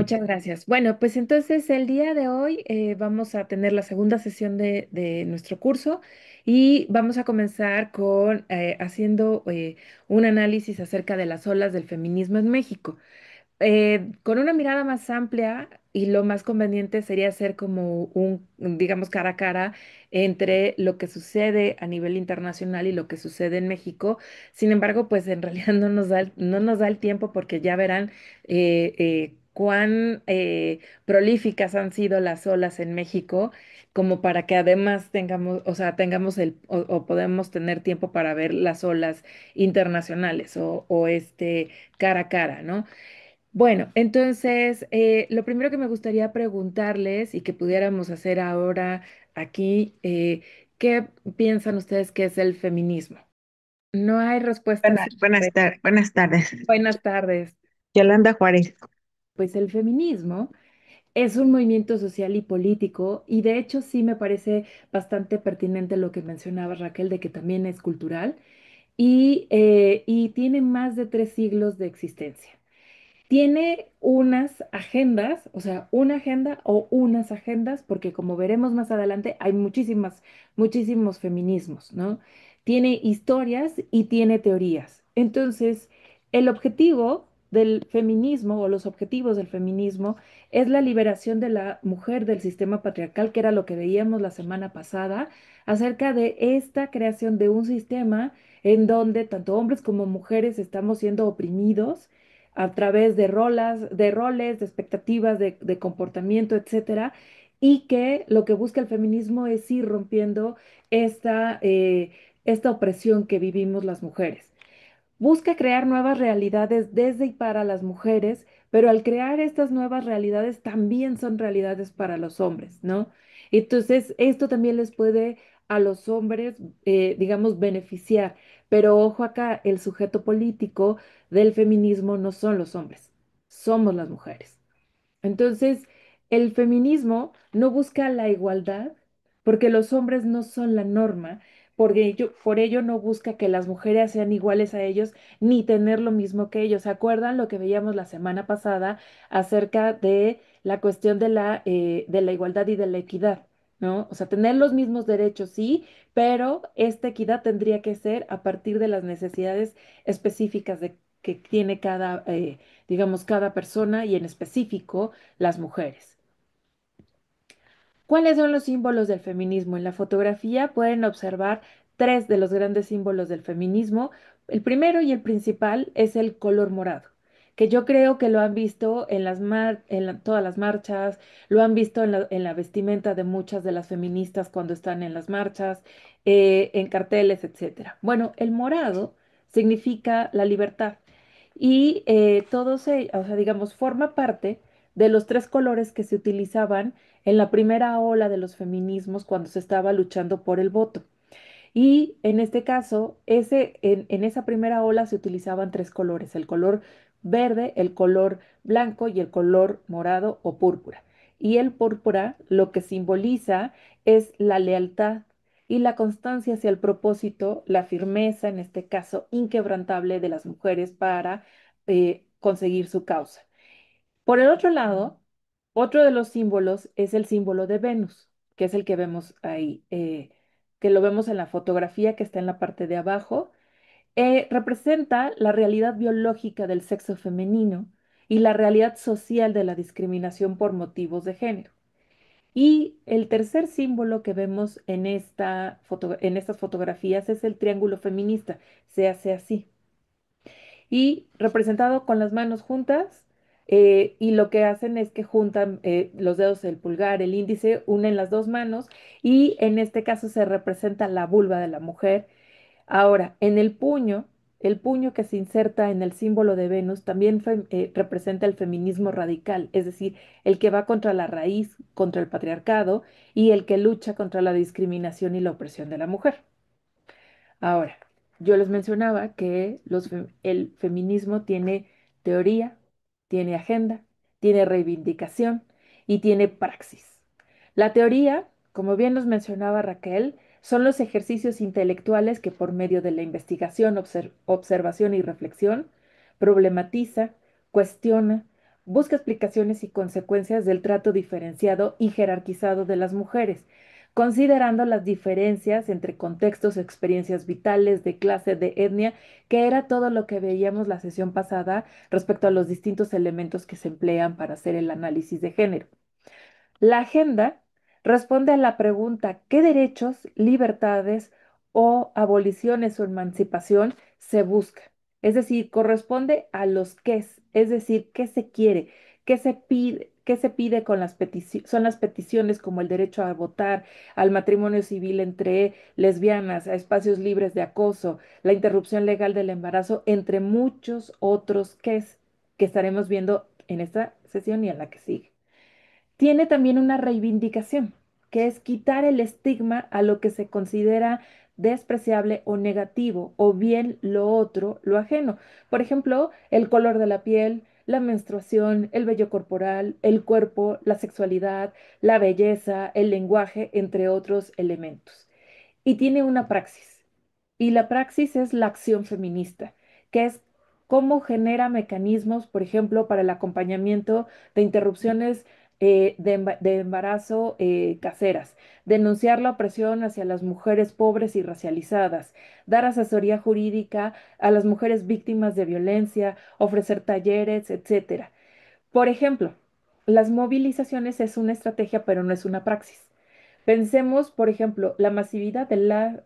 Muchas gracias. Bueno, pues entonces el día de hoy vamos a tener la segunda sesión de nuestro curso y vamos a comenzar con haciendo un análisis acerca de las olas del feminismo en México. Con una mirada más amplia y lo más conveniente sería hacer como digamos, cara a cara entre lo que sucede a nivel internacional y lo que sucede en México. Sin embargo, pues en realidad no nos da el tiempo porque ya verán cuán prolíficas han sido las olas en México, como para que además tengamos, o sea, tengamos o podemos tener tiempo para ver las olas internacionales o cara a cara, ¿no? Bueno, entonces, lo primero que me gustaría preguntarles y que pudiéramos hacer ahora aquí, ¿qué piensan ustedes que es el feminismo? No hay respuestas. Buenas tardes. Buenas tardes. Yolanda Juárez. Pues el feminismo es un movimiento social y político y de hecho sí me parece bastante pertinente lo que mencionaba Raquel de que también es cultural y tiene más de 3 siglos de existencia. Tiene unas agendas, o sea, una agenda o unas agendas, porque como veremos más adelante, hay muchísimos feminismos, ¿no? Tiene historias y tiene teorías. Entonces, el objetivo del feminismo o los objetivos del feminismo es la liberación de la mujer del sistema patriarcal, que era lo que veíamos la semana pasada, acerca de esta creación de un sistema en donde tanto hombres como mujeres estamos siendo oprimidos a través de roles, de expectativas, de comportamiento, etcétera, y que lo que busca el feminismo es ir rompiendo esta, eh, esta opresión que vivimos las mujeres. Busca crear nuevas realidades desde y para las mujeres, pero al crear estas nuevas realidades también son realidades para los hombres, ¿no? Entonces, esto también les puede a los hombres, digamos, beneficiar, pero ojo acá, el sujeto político del feminismo no son los hombres, somos las mujeres. Entonces, el feminismo no busca la igualdad porque los hombres no son la norma, por ello no busca que las mujeres sean iguales a ellos ni tener lo mismo que ellos. ¿Se acuerdan lo que veíamos la semana pasada acerca de la cuestión de la igualdad y de la equidad? ¿No? O sea, tener los mismos derechos, sí, pero esta equidad tendría que ser a partir de las necesidades específicas que tiene digamos, cada persona y en específico las mujeres. ¿Cuáles son los símbolos del feminismo? En la fotografía pueden observar 3 de los grandes símbolos del feminismo. El primero y el principal es el color morado, que yo creo que lo han visto en todas las marchas, lo han visto en la vestimenta de muchas de las feministas cuando están en las marchas, en carteles, etcétera. Bueno, el morado significa la libertad y o sea, digamos, forma parte de los 3 colores que se utilizaban en la primera ola de los feminismos cuando se estaba luchando por el voto. Y en este caso, en esa primera ola se utilizaban 3 colores, el color verde, el color blanco y el color morado o púrpura. Y el púrpura lo que simboliza es la lealtad y la constancia hacia el propósito, la firmeza, en este caso, inquebrantable de las mujeres para conseguir su causa. Por el otro lado, otro de los símbolos es el símbolo de Venus, que es el que vemos ahí, que lo vemos en la fotografía que está en la parte de abajo. Representa la realidad biológica del sexo femenino y la realidad social de la discriminación por motivos de género. Y el tercer símbolo que vemos en estas fotografías es el triángulo feminista. Se hace así y representado con las manos juntas. Y lo que hacen es que juntan los dedos, el pulgar, el índice, unen las dos manos y en este caso se representa la vulva de la mujer. Ahora, en el puño que se inserta en el símbolo de Venus también representa el feminismo radical, es decir, el que va contra la raíz, contra el patriarcado y el que lucha contra la discriminación y la opresión de la mujer. Ahora, yo les mencionaba que el feminismo tiene teoría, tiene agenda, tiene reivindicación y tiene praxis. La teoría, como bien nos mencionaba Raquel, son los ejercicios intelectuales que por medio de la investigación, observación y reflexión problematiza, cuestiona, busca explicaciones y consecuencias del trato diferenciado y jerarquizado de las mujeres, considerando las diferencias entre contextos, experiencias vitales, de clase, de etnia, que era todo lo que veíamos la sesión pasada respecto a los distintos elementos que se emplean para hacer el análisis de género. La agenda responde a la pregunta ¿qué derechos, libertades o aboliciones o emancipación se busca? Es decir, corresponde a los qué es decir, qué se quiere, qué se pide con las peticiones, son las peticiones como el derecho a votar, al matrimonio civil entre lesbianas, a espacios libres de acoso, la interrupción legal del embarazo, entre muchos otros que estaremos viendo en esta sesión y en la que sigue. Tiene también una reivindicación, que es quitar el estigma a lo que se considera despreciable o negativo, o bien lo otro, lo ajeno. Por ejemplo, el color de la piel, la menstruación, el vello corporal, el cuerpo, la sexualidad, la belleza, el lenguaje, entre otros elementos. Y tiene una praxis. Y la praxis es la acción feminista, que es cómo genera mecanismos, por ejemplo, para el acompañamiento de interrupciones de embarazo caseras, denunciar la opresión hacia las mujeres pobres y racializadas, dar asesoría jurídica a las mujeres víctimas de violencia, ofrecer talleres, etcétera. Por ejemplo, las movilizaciones es una estrategia, pero no es una praxis. Pensemos, por ejemplo, la masividad de las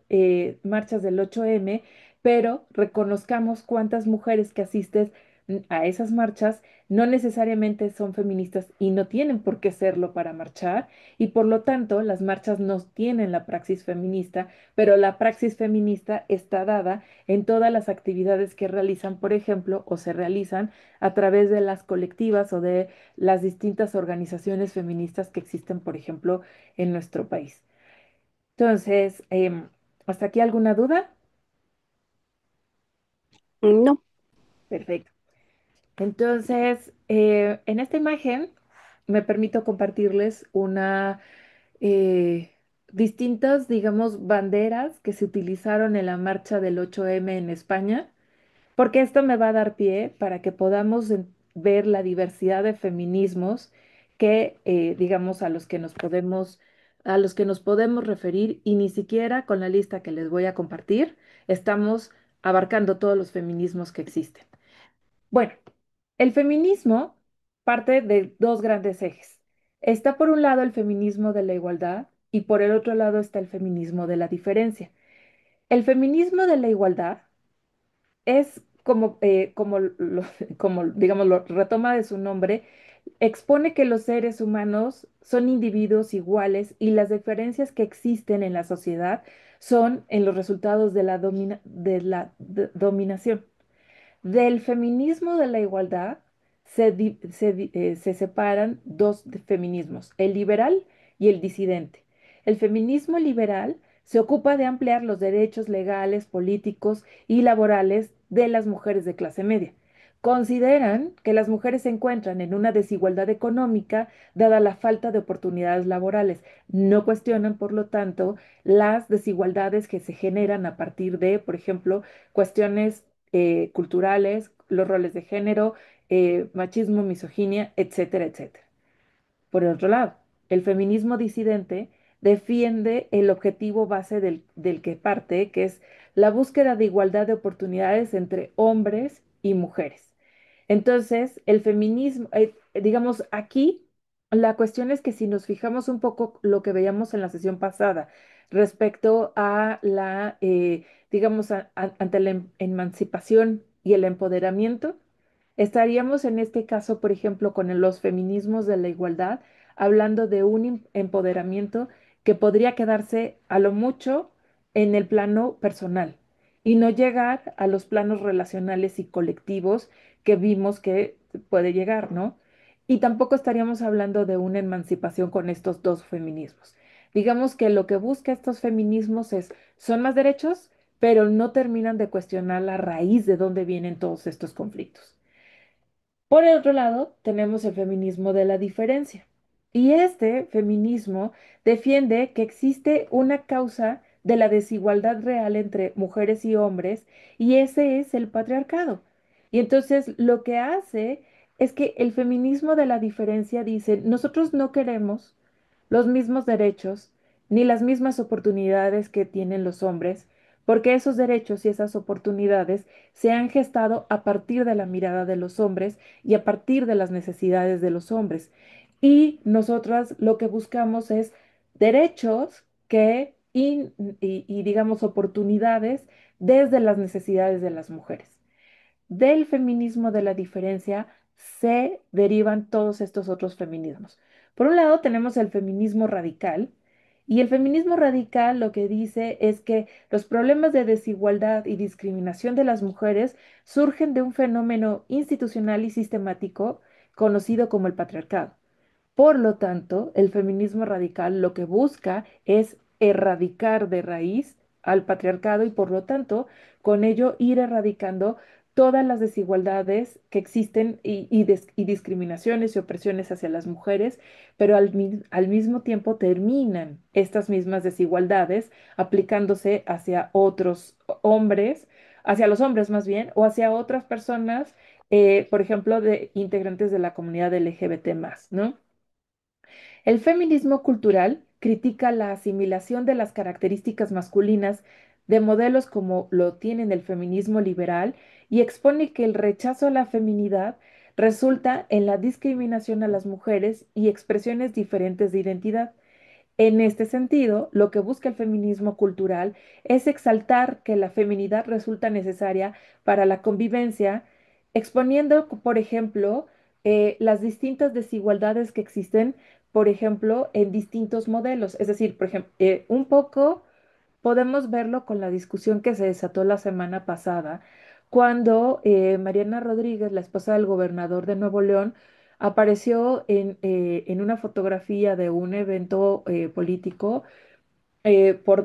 marchas del 8M, pero reconozcamos cuántas mujeres que asisten a esas marchas no necesariamente son feministas y no tienen por qué serlo para marchar, y por lo tanto las marchas no tienen la praxis feminista, pero la praxis feminista está dada en todas las actividades que realizan, por ejemplo, o se realizan a través de las colectivas o de las distintas organizaciones feministas que existen, por ejemplo, en nuestro país. Entonces, ¿hasta aquí alguna duda? No. Perfecto. Entonces, en esta imagen me permito compartirles distintas, digamos, banderas que se utilizaron en la marcha del 8M en España, porque esto me va a dar pie para que podamos ver la diversidad de feminismos que, digamos, a los que nos podemos referir, y ni siquiera con la lista que les voy a compartir estamos abarcando todos los feminismos que existen. Bueno, el feminismo parte de dos grandes ejes. Está por un lado el feminismo de la igualdad y por el otro lado está el feminismo de la diferencia. El feminismo de la igualdad es como, digamos, lo retoma de su nombre, expone que los seres humanos son individuos iguales y las diferencias que existen en la sociedad son en los resultados de la dominación. Del feminismo de la igualdad se separan feminismos, el liberal y el disidente. El feminismo liberal se ocupa de ampliar los derechos legales, políticos y laborales de las mujeres de clase media. Consideran que las mujeres se encuentran en una desigualdad económica dada la falta de oportunidades laborales. No cuestionan, por lo tanto, las desigualdades que se generan a partir de, por ejemplo, cuestiones culturales, los roles de género, machismo, misoginia, etcétera, etcétera. Por el otro lado, el feminismo disidente defiende el objetivo base del que parte, que es la búsqueda de igualdad de oportunidades entre hombres y mujeres. Entonces, el feminismo, digamos, aquí la cuestión es que si nos fijamos un poco lo que veíamos en la sesión pasada respecto a digamos, ante la emancipación y el empoderamiento, estaríamos en este caso, por ejemplo, con los feminismos de la igualdad, hablando de un empoderamiento que podría quedarse a lo mucho en el plano personal y no llegar a los planos relacionales y colectivos que vimos que puede llegar, ¿no? Y tampoco estaríamos hablando de una emancipación con estos dos feminismos. Digamos que lo que busca estos feminismos son más derechos, pero no terminan de cuestionar la raíz de dónde vienen todos estos conflictos. Por el otro lado, tenemos el feminismo de la diferencia. Y este feminismo defiende que existe una causa de la desigualdad real entre mujeres y hombres, y ese es el patriarcado. Y entonces lo que hace Es que el feminismo de la diferencia dice, nosotros no queremos los mismos derechos ni las mismas oportunidades que tienen los hombres, porque esos derechos y esas oportunidades se han gestado a partir de la mirada de los hombres y a partir de las necesidades de los hombres. Y nosotras lo que buscamos es derechos y digamos oportunidades desde las necesidades de las mujeres. Del feminismo de la diferencia se derivan todos estos otros feminismos. Por un lado tenemos el feminismo radical, y el feminismo radical lo que dice es que los problemas de desigualdad y discriminación de las mujeres surgen de un fenómeno institucional y sistemático conocido como el patriarcado. Por lo tanto, el feminismo radical lo que busca es erradicar de raíz al patriarcado y por lo tanto, con ello ir erradicando todas las desigualdades que existen y discriminaciones y opresiones hacia las mujeres, pero al mismo tiempo terminan estas mismas desigualdades aplicándose hacia otros hombres, hacia los hombres más bien, o hacia otras personas, por ejemplo, de integrantes de la comunidad LGBT más, ¿no? El feminismo cultural critica la asimilación de las características masculinas de modelos como lo tienen el feminismo liberal y expone que el rechazo a la feminidad resulta en la discriminación a las mujeres y expresiones diferentes de identidad. En este sentido, lo que busca el feminismo cultural es exaltar que la feminidad resulta necesaria para la convivencia, exponiendo, por ejemplo, las distintas desigualdades que existen, por ejemplo, en distintos modelos. Es decir, por ejemplo, un poco podemos verlo con la discusión que se desató la semana pasada, cuando Mariana Rodríguez, la esposa del gobernador de Nuevo León, apareció en una fotografía de un evento político,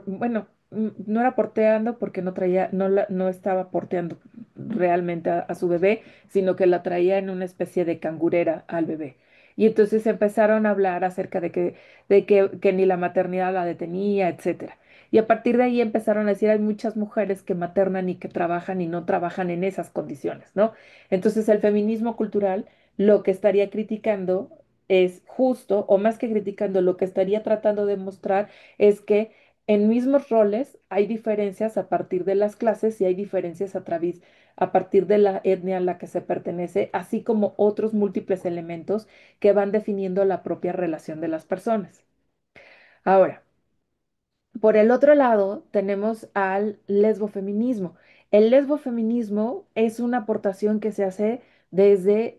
bueno, no era porteando porque no traía, no estaba porteando realmente a su bebé, sino que la traía en una especie de cangurera al bebé. Y entonces empezaron a hablar acerca que ni la maternidad la detenía, etcétera. Y a partir de ahí empezaron a decir, hay muchas mujeres que maternan y que trabajan y no trabajan en esas condiciones, ¿no? Entonces el feminismo cultural lo que estaría criticando es justo, o más que criticando, lo que estaría tratando de mostrar es que en mismos roles hay diferencias a partir de las clases y hay diferencias a partir de la etnia a la que se pertenece, así como otros múltiples elementos que van definiendo la propia relación de las personas. Ahora, por el otro lado, tenemos al lesbofeminismo. El lesbofeminismo es una aportación que se hace desde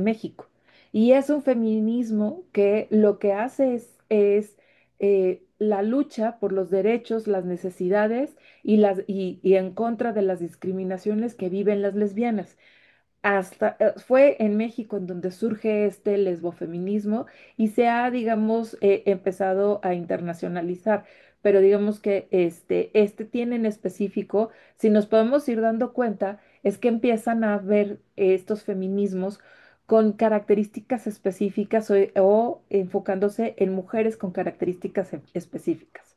México y es un feminismo que lo que hace es la lucha por los derechos, las necesidades y en contra de las discriminaciones que viven las lesbianas. Fue en México en donde surge este lesbofeminismo y se ha, digamos, empezado a internacionalizar, pero digamos que este tiene en específico, si nos podemos ir dando cuenta, es que empiezan a ver estos feminismos con características específicas o enfocándose en mujeres con características específicas.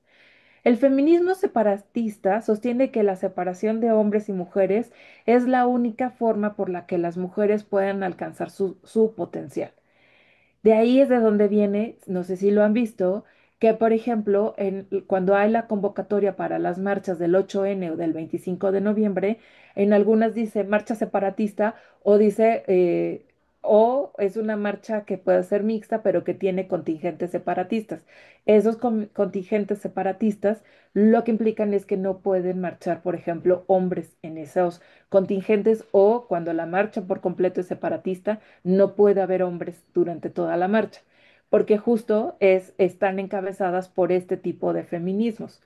El feminismo separatista sostiene que la separación de hombres y mujeres es la única forma por la que las mujeres puedan alcanzar su potencial. De ahí es de donde viene, no sé si lo han visto, que por ejemplo, cuando hay la convocatoria para las marchas del 8N o del 25 de noviembre, en algunas dice marcha separatista o dice, o es una marcha que puede ser mixta, pero que tiene contingentes separatistas. Esos contingentes separatistas lo que implican es que no pueden marchar, por ejemplo, hombres en esos contingentes o cuando la marcha por completo es separatista no puede haber hombres durante toda la marcha, porque justo están encabezadas por este tipo de feminismos.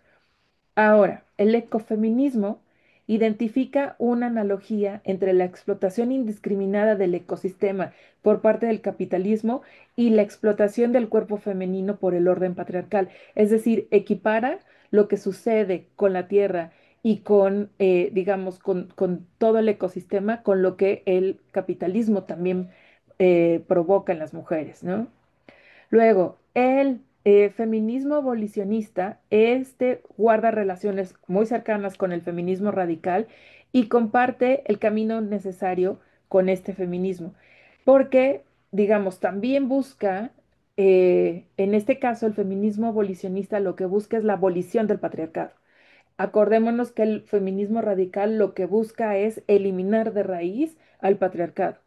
Ahora, el ecofeminismo identifica una analogía entre la explotación indiscriminada del ecosistema por parte del capitalismo y la explotación del cuerpo femenino por el orden patriarcal. Es decir, equipara lo que sucede con la tierra y digamos, con todo el ecosistema, con lo que el capitalismo también provoca en las mujeres, ¿no? Luego, el feminismo abolicionista, este guarda relaciones muy cercanas con el feminismo radical y comparte el camino necesario con este feminismo, porque, digamos, también busca, en este caso, el feminismo abolicionista lo que busca es la abolición del patriarcado. Acordémonos que el feminismo radical lo que busca es eliminar de raíz al patriarcado.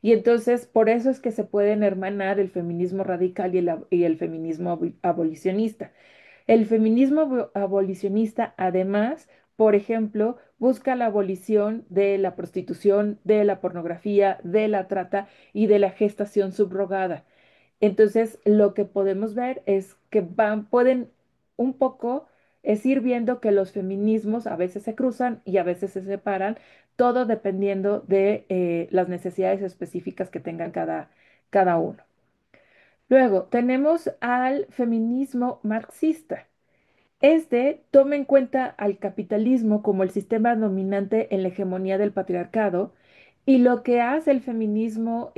Y entonces, por eso es que se pueden hermanar el feminismo radical y el feminismo abolicionista. El feminismo abolicionista, además, por ejemplo, busca la abolición de la prostitución, de la pornografía, de la trata y de la gestación subrogada. Entonces, lo que podemos ver es que pueden un poco, es ir viendo que los feminismos a veces se cruzan y a veces se separan, todo dependiendo de las necesidades específicas que tengan cada uno. Luego, tenemos al feminismo marxista. Este toma en cuenta al capitalismo como el sistema dominante en la hegemonía del patriarcado, y lo que hace el feminismo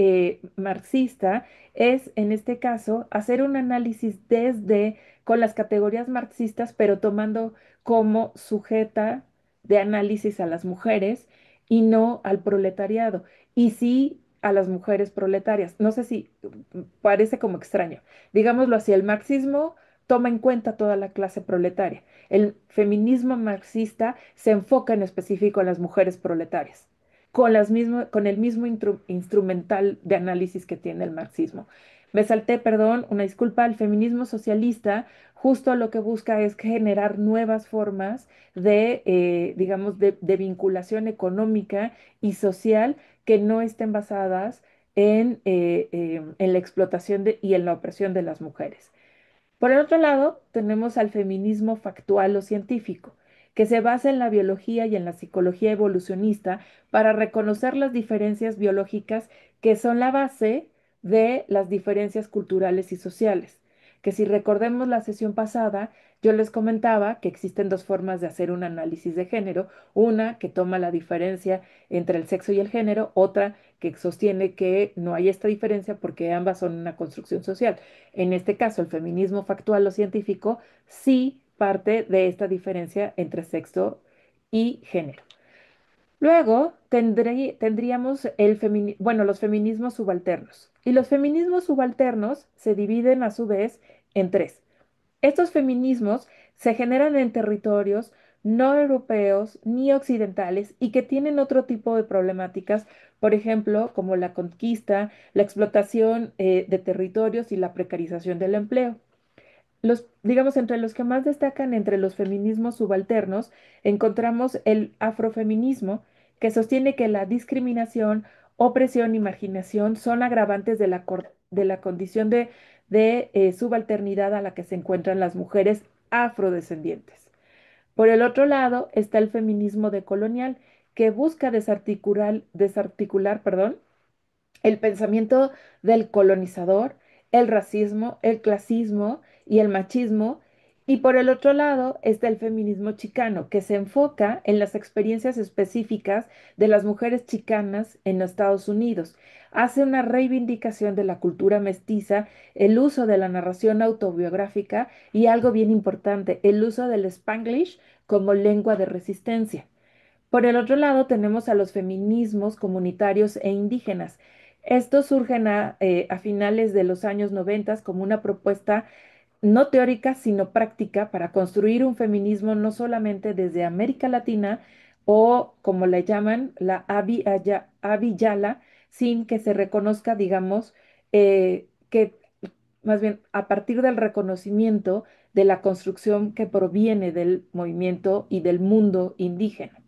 marxista es, en este caso, hacer un análisis con las categorías marxistas, pero tomando como sujeta de análisis a las mujeres y no al proletariado, y sí a las mujeres proletarias. No sé si parece como extraño. Digámoslo así, el marxismo toma en cuenta toda la clase proletaria. El feminismo marxista se enfoca en específico en las mujeres proletarias, con el mismo instrumental de análisis que tiene el marxismo. Me salté, perdón, una disculpa. El feminismo socialista justo lo que busca es generar nuevas formas digamos, de vinculación económica y social que no estén basadas en la explotación y en la opresión de las mujeres. Por el otro lado, tenemos al feminismo factual o científico, que se basa en la biología y en la psicología evolucionista para reconocer las diferencias biológicas que son la base de las diferencias culturales y sociales. Que si recordemos la sesión pasada, yo les comentaba que existen dos formas de hacer un análisis de género, una que toma la diferencia entre el sexo y el género, otra que sostiene que no hay esta diferencia porque ambas son una construcción social. En este caso, el feminismo factual o científico sí parte de esta diferencia entre sexo y género. Luego tendríamos bueno, los feminismos subalternos. Y los feminismos subalternos se dividen a su vez en tres. Estos feminismos se generan en territorios no europeos ni occidentales y que tienen otro tipo de problemáticas, por ejemplo, como la conquista, la explotación de territorios y la precarización del empleo. Digamos, entre los que más destacan entre los feminismos subalternos, encontramos el afrofeminismo, que sostiene que la discriminación, opresión y marginación son agravantes de la condición de subalternidad a la que se encuentran las mujeres afrodescendientes. Por el otro lado está el feminismo decolonial, que busca desarticular, el pensamiento del colonizador, el racismo, el clasismo y el machismo. Y por el otro lado está el feminismo chicano, que se enfoca en las experiencias específicas de las mujeres chicanas en Estados Unidos. Hace una reivindicación de la cultura mestiza, el uso de la narración autobiográfica y algo bien importante, el uso del Spanglish como lengua de resistencia. Por el otro lado, tenemos a los feminismos comunitarios e indígenas. Estos surgen a finales de los años 90 como una propuesta no teórica, sino práctica para construir un feminismo no solamente desde América Latina o, como le llaman, la Abiyala, sin que se reconozca, digamos, que más bien a partir del reconocimiento de la construcción que proviene del movimiento y del mundo indígena.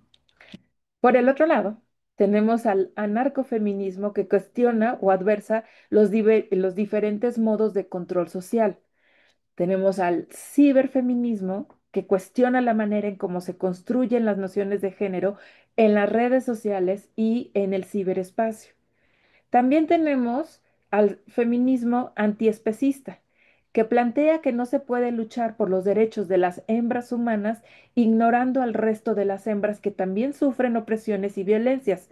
Por el otro lado, tenemos al anarcofeminismo que cuestiona o adversa los diferentes modos de control social. Tenemos al ciberfeminismo que cuestiona la manera en cómo se construyen las nociones de género en las redes sociales y en el ciberespacio. También tenemos al feminismo antiespecista, que plantea que no se puede luchar por los derechos de las hembras humanas ignorando al resto de las hembras que también sufren opresiones y violencias.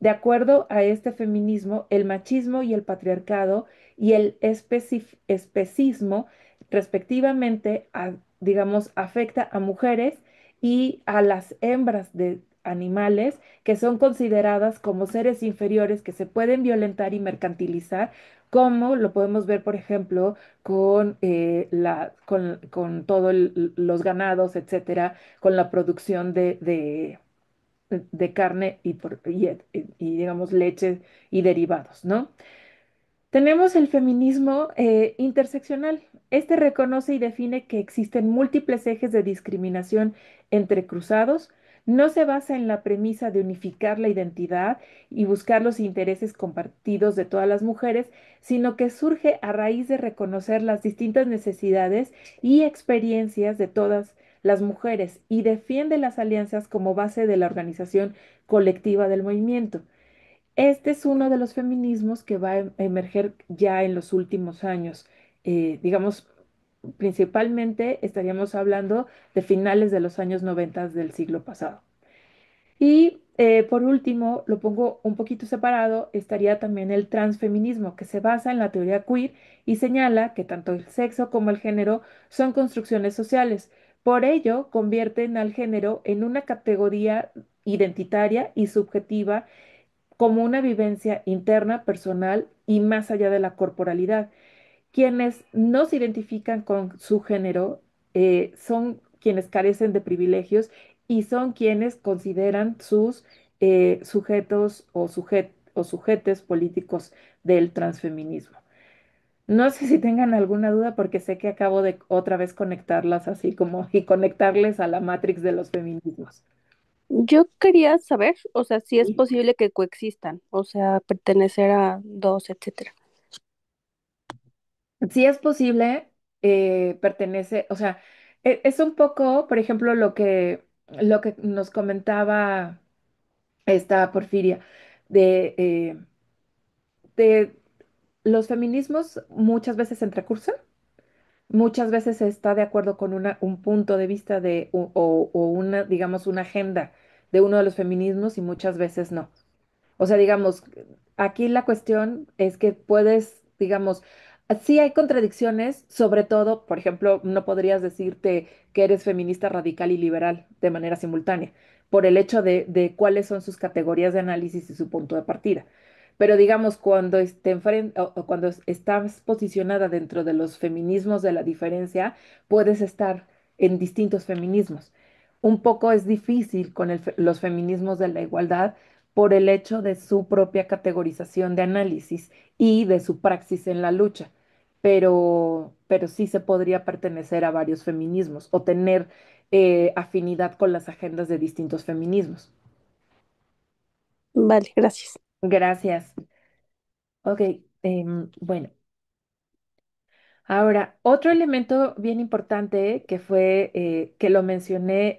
De acuerdo a este feminismo, el machismo y el patriarcado y el especismo, respectivamente, digamos, afecta a mujeres y a las hembras animales que son consideradas como seres inferiores que se pueden violentar y mercantilizar, como lo podemos ver, por ejemplo, con todos los ganados, etcétera, con la producción de carne y, digamos, leche y derivados, ¿no? Tenemos el feminismo interseccional. Este reconoce y define que existen múltiples ejes de discriminación entre cruzados. No se basa en la premisa de unificar la identidad y buscar los intereses compartidos de todas las mujeres, sino que surge a raíz de reconocer las distintas necesidades y experiencias de todas las mujeres y defiende las alianzas como base de la organización colectiva del movimiento. Este es uno de los feminismos que va a emerger ya en los últimos años. Digamos, principalmente estaríamos hablando de finales de los años 90 del siglo pasado. Y por último, lo pongo un poquito separado, estaría también el transfeminismo, que se basa en la teoría queer y señala que tanto el sexo como el género son construcciones sociales. Por ello, convierten al género en una categoría identitaria y subjetiva como una vivencia interna, personal y más allá de la corporalidad. Quienes no se identifican con su género son quienes carecen de privilegios y son quienes consideran sus sujetos o sujetes políticos del transfeminismo. No sé si tengan alguna duda porque sé que acabo de otra vez conectarlas así como y conectarles a la matrix de los feminismos. Yo quería saber, o sea, si es posible que coexistan, o sea, pertenecer a dos, etcétera. Si es posible, pertenece, o sea, es un poco, por ejemplo, lo que nos comentaba esta Porfiria, de, eh, de los feminismos muchas veces se entrecursan, muchas veces se está de acuerdo con un punto de vista o una, digamos, una agenda de uno de los feminismos y muchas veces no. O sea, digamos, aquí la cuestión es que puedes, digamos, sí hay contradicciones, sobre todo, por ejemplo, no podrías decirte que eres feminista radical y liberal de manera simultánea, por el hecho de cuáles son sus categorías de análisis y su punto de partida. Pero digamos, o cuando estás posicionada dentro de los feminismos de la diferencia, puedes estar en distintos feminismos. Un poco es difícil con los feminismos de la igualdad por el hecho de su propia categorización de análisis y de su praxis en la lucha, pero sí se podría pertenecer a varios feminismos o tener afinidad con las agendas de distintos feminismos. Vale, gracias. Gracias. Ok, bueno, ahora, otro elemento bien importante que fue, que lo mencioné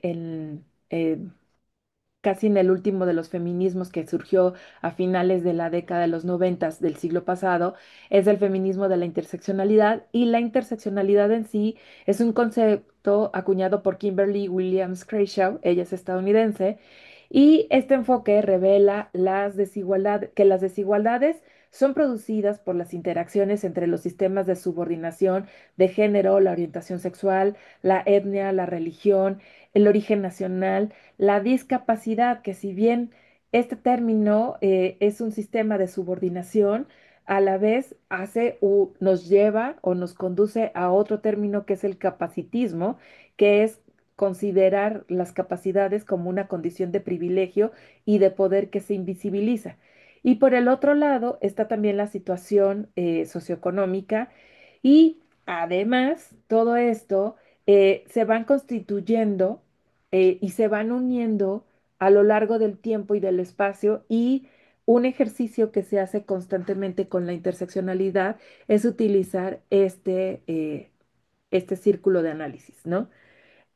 casi en el último de los feminismos que surgió a finales de la década de los noventas del siglo pasado, es el feminismo de la interseccionalidad y la interseccionalidad en sí es un concepto acuñado por Kimberly Williams Crenshaw, ella es estadounidense, y este enfoque revela que las desigualdades son producidas por las interacciones entre los sistemas de subordinación de género, la orientación sexual, la etnia, la religión, el origen nacional, la discapacidad, que si bien este término es un sistema de subordinación, a la vez nos lleva o nos conduce a otro término que es el capacitismo, que es considerar las capacidades como una condición de privilegio y de poder que se invisibiliza. Y por el otro lado está también la situación socioeconómica y además todo esto se van constituyendo y se van uniendo a lo largo del tiempo y del espacio y un ejercicio que se hace constantemente con la interseccionalidad es utilizar este círculo de análisis, ¿no?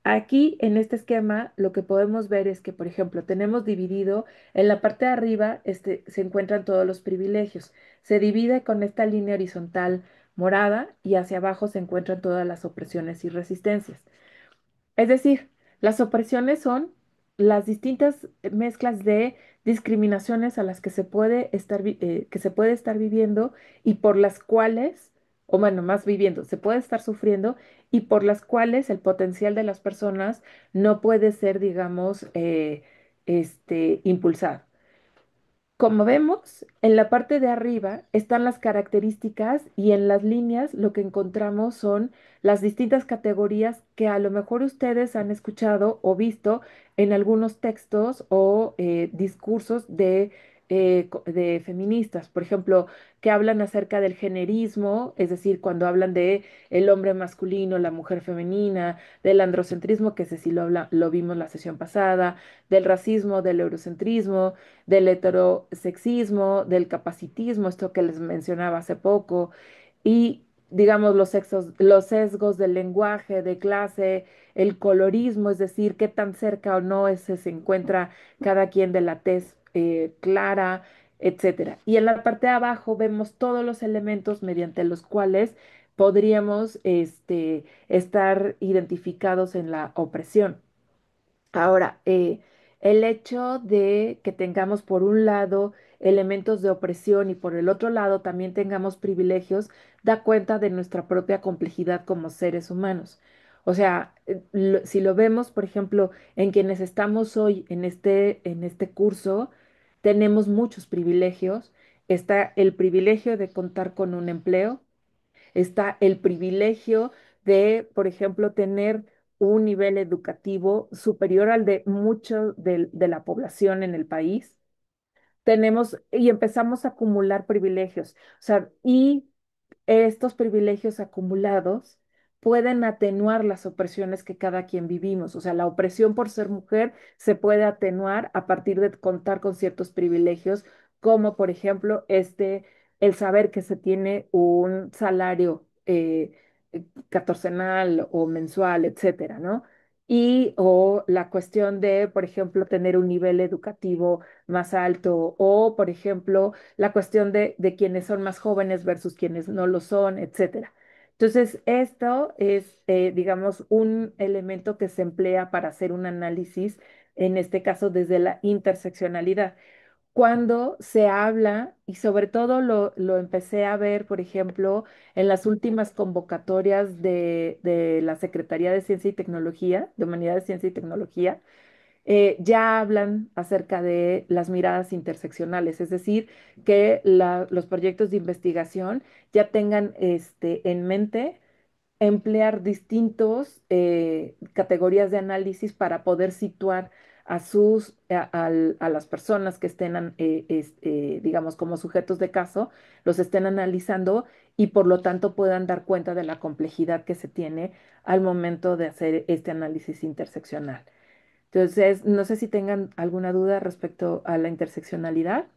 Aquí en este esquema lo que podemos ver es que, por ejemplo, tenemos dividido en la parte de arriba se encuentran todos los privilegios. Se divide con esta línea horizontal morada y hacia abajo se encuentran todas las opresiones y resistencias. Es decir, las opresiones son las distintas mezclas de discriminaciones a las que que se puede estar viviendo y por las cuales, o bueno, más viviendo, se puede estar sufriendo y por las cuales el potencial de las personas no puede ser, digamos, impulsado. Como vemos, en la parte de arriba están las características y en las líneas lo que encontramos son las distintas categorías que a lo mejor ustedes han escuchado o visto en algunos textos o discursos de feministas. Por ejemplo, que hablan acerca del generismo, es decir, cuando hablan de el hombre masculino, la mujer femenina, del androcentrismo, que ese sí lo vimos la sesión pasada, del racismo, del eurocentrismo, del heterosexismo, del capacitismo, esto que les mencionaba hace poco, y digamos los sesgos del lenguaje, de clase, el colorismo, es decir, qué tan cerca o no se encuentra cada quien de la tez clara, etcétera. Y en la parte de abajo vemos todos los elementos mediante los cuales podríamos estar identificados en la opresión. Ahora, el hecho de que tengamos por un lado elementos de opresión y por el otro lado también tengamos privilegios, da cuenta de nuestra propia complejidad como seres humanos. O sea, si lo vemos, por ejemplo, en quienes estamos hoy en este curso, tenemos muchos privilegios. Está el privilegio de contar con un empleo, está el privilegio de, por ejemplo, tener un nivel educativo superior al de mucho de la población en el país. Tenemos y empezamos a acumular privilegios. O sea, y estos privilegios acumulados pueden atenuar las opresiones que cada quien vivimos. O sea, la opresión por ser mujer se puede atenuar a partir de contar con ciertos privilegios, como por ejemplo el saber que se tiene un salario catorcenal o mensual, etcétera, ¿no? Y o la cuestión de, por ejemplo, tener un nivel educativo más alto o, por ejemplo, la cuestión de quienes son más jóvenes versus quienes no lo son, etcétera. Entonces, esto es, digamos, un elemento que se emplea para hacer un análisis, en este caso desde la interseccionalidad. Cuando se habla, y sobre todo lo empecé a ver, por ejemplo, en las últimas convocatorias de la Secretaría de Ciencia y Tecnología, de Humanidades, Ciencia y Tecnología, ya hablan acerca de las miradas interseccionales, es decir, que los proyectos de investigación ya tengan en mente emplear distintos categorías de análisis para poder situar a las personas que estén, digamos, como sujetos de caso, los estén analizando y por lo tanto puedan dar cuenta de la complejidad que se tiene al momento de hacer este análisis interseccional. Entonces, no sé si tengan alguna duda respecto a la interseccionalidad.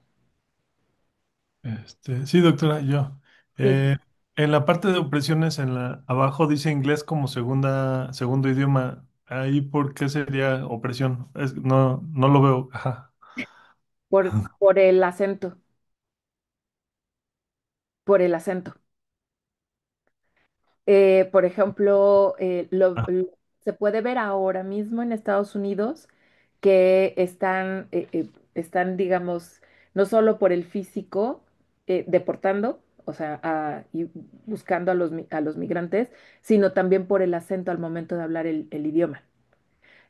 Sí, doctora, yo. Sí, Eh, en la parte de opresiones, abajo dice inglés como segundo idioma. Ahí, ¿por qué sería opresión? No, no lo veo. Ajá. por el acento, por el acento. Por ejemplo, Ah, se puede ver ahora mismo en Estados Unidos que están, digamos, no solo por el físico deportando, o sea, y buscando a los migrantes, sino también por el acento al momento de hablar el idioma.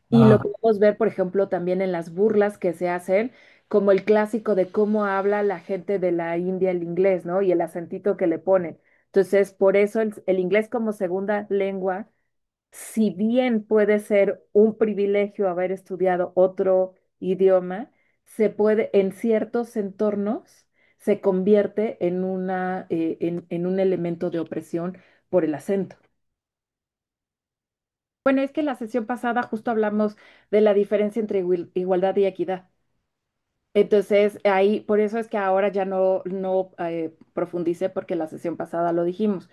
Y lo ah, podemos ver, por ejemplo, también en las burlas que se hacen, como el clásico de cómo habla la gente de la India el inglés, ¿no? Y el acentito que le ponen. Entonces, por eso el inglés como segunda lengua, si bien puede ser un privilegio haber estudiado otro idioma, se puede, en ciertos entornos, se convierte en un elemento de opresión por el acento. Bueno, es que en la sesión pasada justo hablamos de la diferencia entre igualdad y equidad. Entonces, ahí, por eso es que ahora ya no profundice porque la sesión pasada lo dijimos.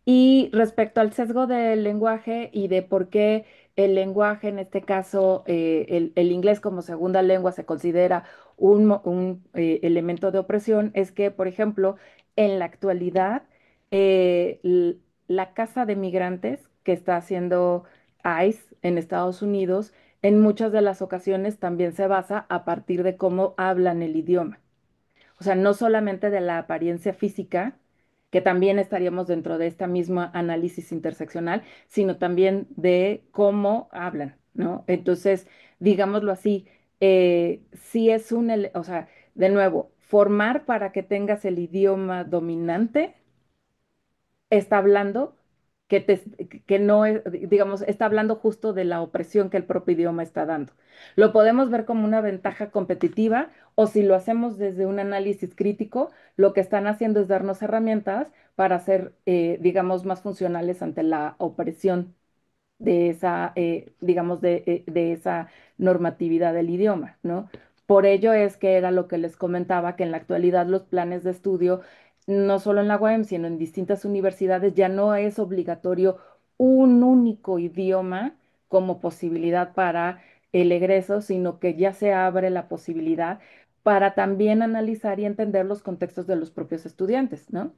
Y respecto al sesgo del lenguaje y de por qué el lenguaje, en este caso, el inglés como segunda lengua se considera un elemento de opresión, es que, por ejemplo, en la actualidad, la Casa de Migrantes que está haciendo ICE en Estados Unidos, en muchas de las ocasiones también se basa a partir de cómo hablan el idioma. O sea, no solamente de la apariencia física, que también estaríamos dentro de esta misma análisis interseccional, sino también de cómo hablan, ¿no? Entonces, digámoslo así, sí es o sea, de nuevo, formar para que tengas el idioma dominante está hablando que no es, digamos, está hablando justo de la opresión que el propio idioma está dando. Lo podemos ver como una ventaja competitiva o si lo hacemos desde un análisis crítico, lo que están haciendo es darnos herramientas para ser, digamos, más funcionales ante la opresión de esa, digamos, de esa normatividad del idioma, ¿no? Por ello es que era lo que les comentaba, que en la actualidad los planes de estudio, no solo en la UAM, sino en distintas universidades, ya no es obligatorio un único idioma como posibilidad para el egreso, sino que ya se abre la posibilidad para también analizar y entender los contextos de los propios estudiantes, ¿no?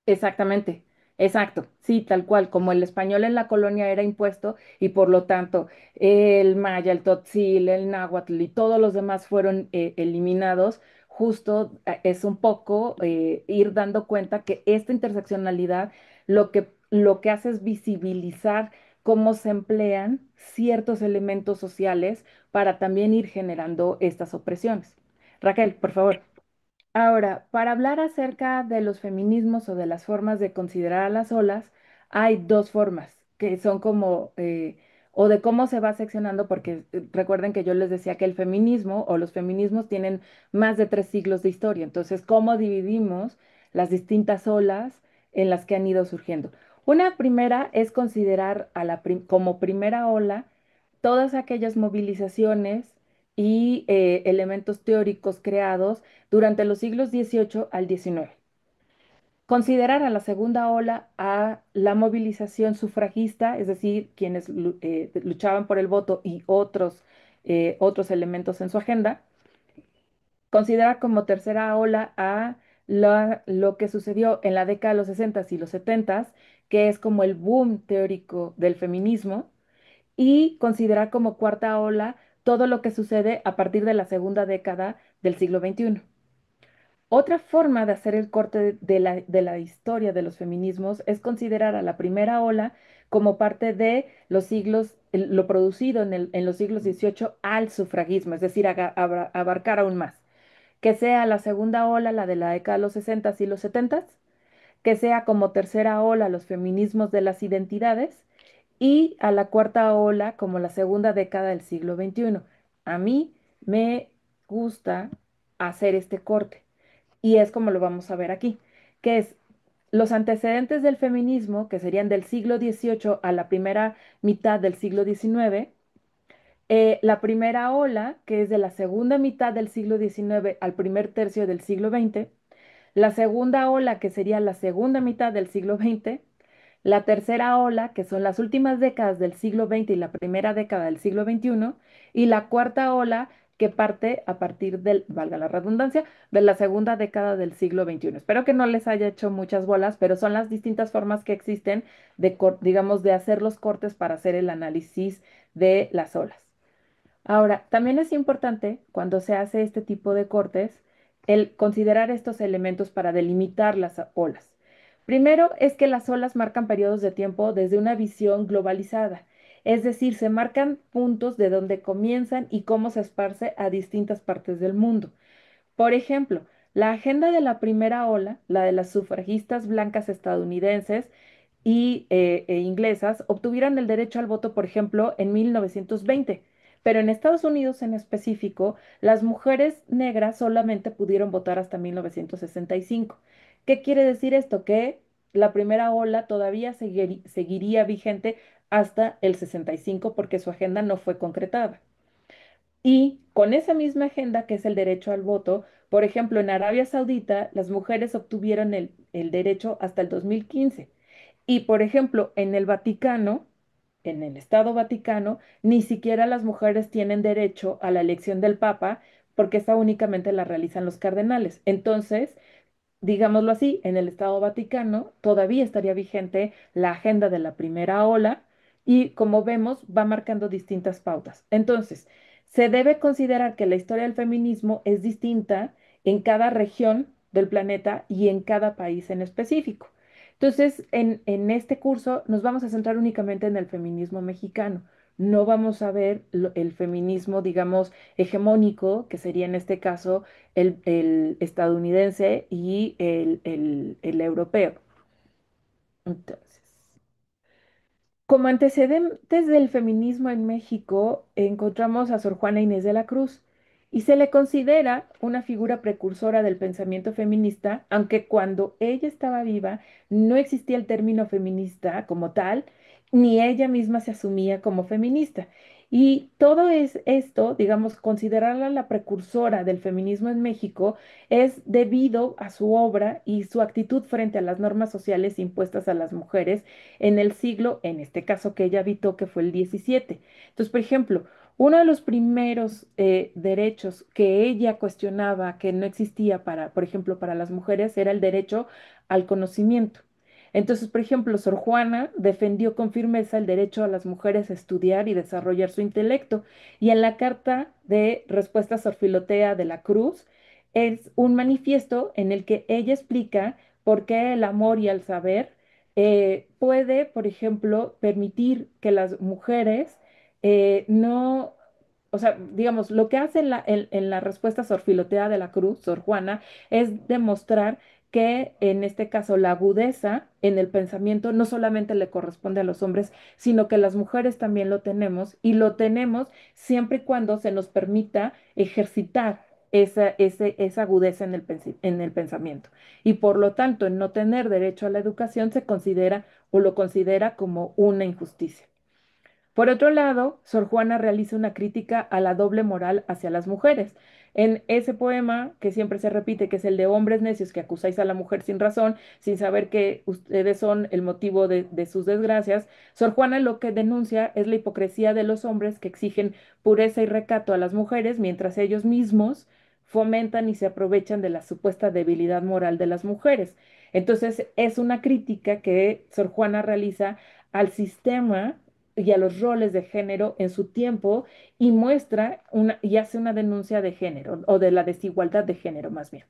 Exactamente, exacto, sí, tal cual, como el español en la colonia era impuesto y por lo tanto el maya, el tzotzil, el náhuatl y todos los demás fueron eliminados, justo es un poco ir dando cuenta que esta interseccionalidad lo que hace es visibilizar cómo se emplean ciertos elementos sociales para también ir generando estas opresiones. Raquel, por favor. Ahora, para hablar acerca de los feminismos o de las formas de considerar a las olas, hay dos formas que son como, o de cómo se va seccionando, porque recuerden que yo les decía que el feminismo o los feminismos tienen más de 3 siglos de historia. Entonces, ¿cómo dividimos las distintas olas en las que han ido surgiendo? Una primera es considerar como primera ola todas aquellas movilizaciones y elementos teóricos creados durante los siglos XVIII al XIX. Considerar a la segunda ola a la movilización sufragista, es decir, quienes luchaban por el voto y otros elementos en su agenda. Considerar como tercera ola a lo que sucedió en la década de los 60 y los 70, que es como el boom teórico del feminismo, y considerar como cuarta ola todo lo que sucede a partir de la segunda década del siglo XXI. Otra forma de hacer el corte de la historia de los feminismos es considerar a la primera ola como parte de los siglos, lo producido en los siglos XVIII al sufragismo, es decir, abarcar aún más. Que sea la segunda ola, la de la década de los 60 y los 70, que sea como tercera ola los feminismos de las identidades y a la cuarta ola como la segunda década del siglo XXI. A mí me gusta hacer este corte y es como lo vamos a ver aquí, que es los antecedentes del feminismo, que serían del siglo XVIII a la primera mitad del siglo XIX, la primera ola, que es de la segunda mitad del siglo XIX al primer tercio del siglo XX, la segunda ola, que sería la segunda mitad del siglo XX, la tercera ola, que son las últimas décadas del siglo XX y la primera década del siglo XXI, y la cuarta ola, que parte a partir del, valga la redundancia, de la segunda década del siglo XXI. Espero que no les haya hecho muchas bolas, pero son las distintas formas que existen de, digamos, de hacer los cortes para hacer el análisis de las olas. Ahora, también es importante cuando se hace este tipo de cortes el considerar estos elementos para delimitar las olas. Primero es que las olas marcan periodos de tiempo desde una visión globalizada, es decir, se marcan puntos de donde comienzan y cómo se esparce a distintas partes del mundo. Por ejemplo, la agenda de la primera ola, la de las sufragistas blancas estadounidenses, e inglesas obtuvieron el derecho al voto, por ejemplo, en 1920, pero en Estados Unidos en específico, las mujeres negras solamente pudieron votar hasta 1965. ¿Qué quiere decir esto? Que la primera ola todavía seguiría vigente hasta el 65 porque su agenda no fue concretada. Y con esa misma agenda, que es el derecho al voto, por ejemplo, en Arabia Saudita, las mujeres obtuvieron el derecho hasta el 2015. Y, por ejemplo, en el Vaticano, en el Estado Vaticano, ni siquiera las mujeres tienen derecho a la elección del Papa, porque esa únicamente la realizan los cardenales. Entonces, digámoslo así, en el Estado Vaticano todavía estaría vigente la agenda de la primera ola y como vemos va marcando distintas pautas. Entonces, se debe considerar que la historia del feminismo es distinta en cada región del planeta y en cada país en específico. Entonces, en este curso nos vamos a centrar únicamente en el feminismo mexicano. no vamos a ver el feminismo, digamos, hegemónico, que sería en este caso el estadounidense y el europeo. Entonces, como antecedentes del feminismo en México, encontramos a Sor Juana Inés de la Cruz y se le considera una figura precursora del pensamiento feminista, aunque cuando ella estaba viva no existía el término feminista como tal, ni ella misma se asumía como feminista. Y todo esto, digamos, considerarla la precursora del feminismo en México es debido a su obra y su actitud frente a las normas sociales impuestas a las mujeres en el siglo, en este caso que ella habitó, que fue el 17. Entonces, por ejemplo, uno de los primeros derechos que ella cuestionaba que no existía para, por ejemplo, para las mujeres era el derecho al conocimiento. Entonces, por ejemplo, Sor Juana defendió con firmeza el derecho a las mujeres a estudiar y desarrollar su intelecto. Y en la carta de respuesta a Sor Filotea de la Cruz es un manifiesto en el que ella explica por qué el amor y el saber puede, por ejemplo, permitir que las mujeres no, o sea, digamos, lo que hace en la respuesta Sor Filotea de la Cruz, Sor Juana, es demostrar que en este caso la agudeza en el pensamiento no solamente le corresponde a los hombres, sino que las mujeres también lo tenemos y lo tenemos siempre y cuando se nos permita ejercitar esa agudeza en el pensamiento. Y por lo tanto, el no tener derecho a la educación se considera o lo considera como una injusticia. Por otro lado, Sor Juana realiza una crítica a la doble moral hacia las mujeres. En ese poema que siempre se repite, que es el de hombres necios que acusáis a la mujer sin razón, sin saber que ustedes son el motivo de sus desgracias, Sor Juana lo que denuncia es la hipocresía de los hombres que exigen pureza y recato a las mujeres, mientras ellos mismos fomentan y se aprovechan de la supuesta debilidad moral de las mujeres. Entonces, es una crítica que Sor Juana realiza al sistema y a los roles de género en su tiempo y muestra una, y hace una denuncia de género o de la desigualdad de género más bien.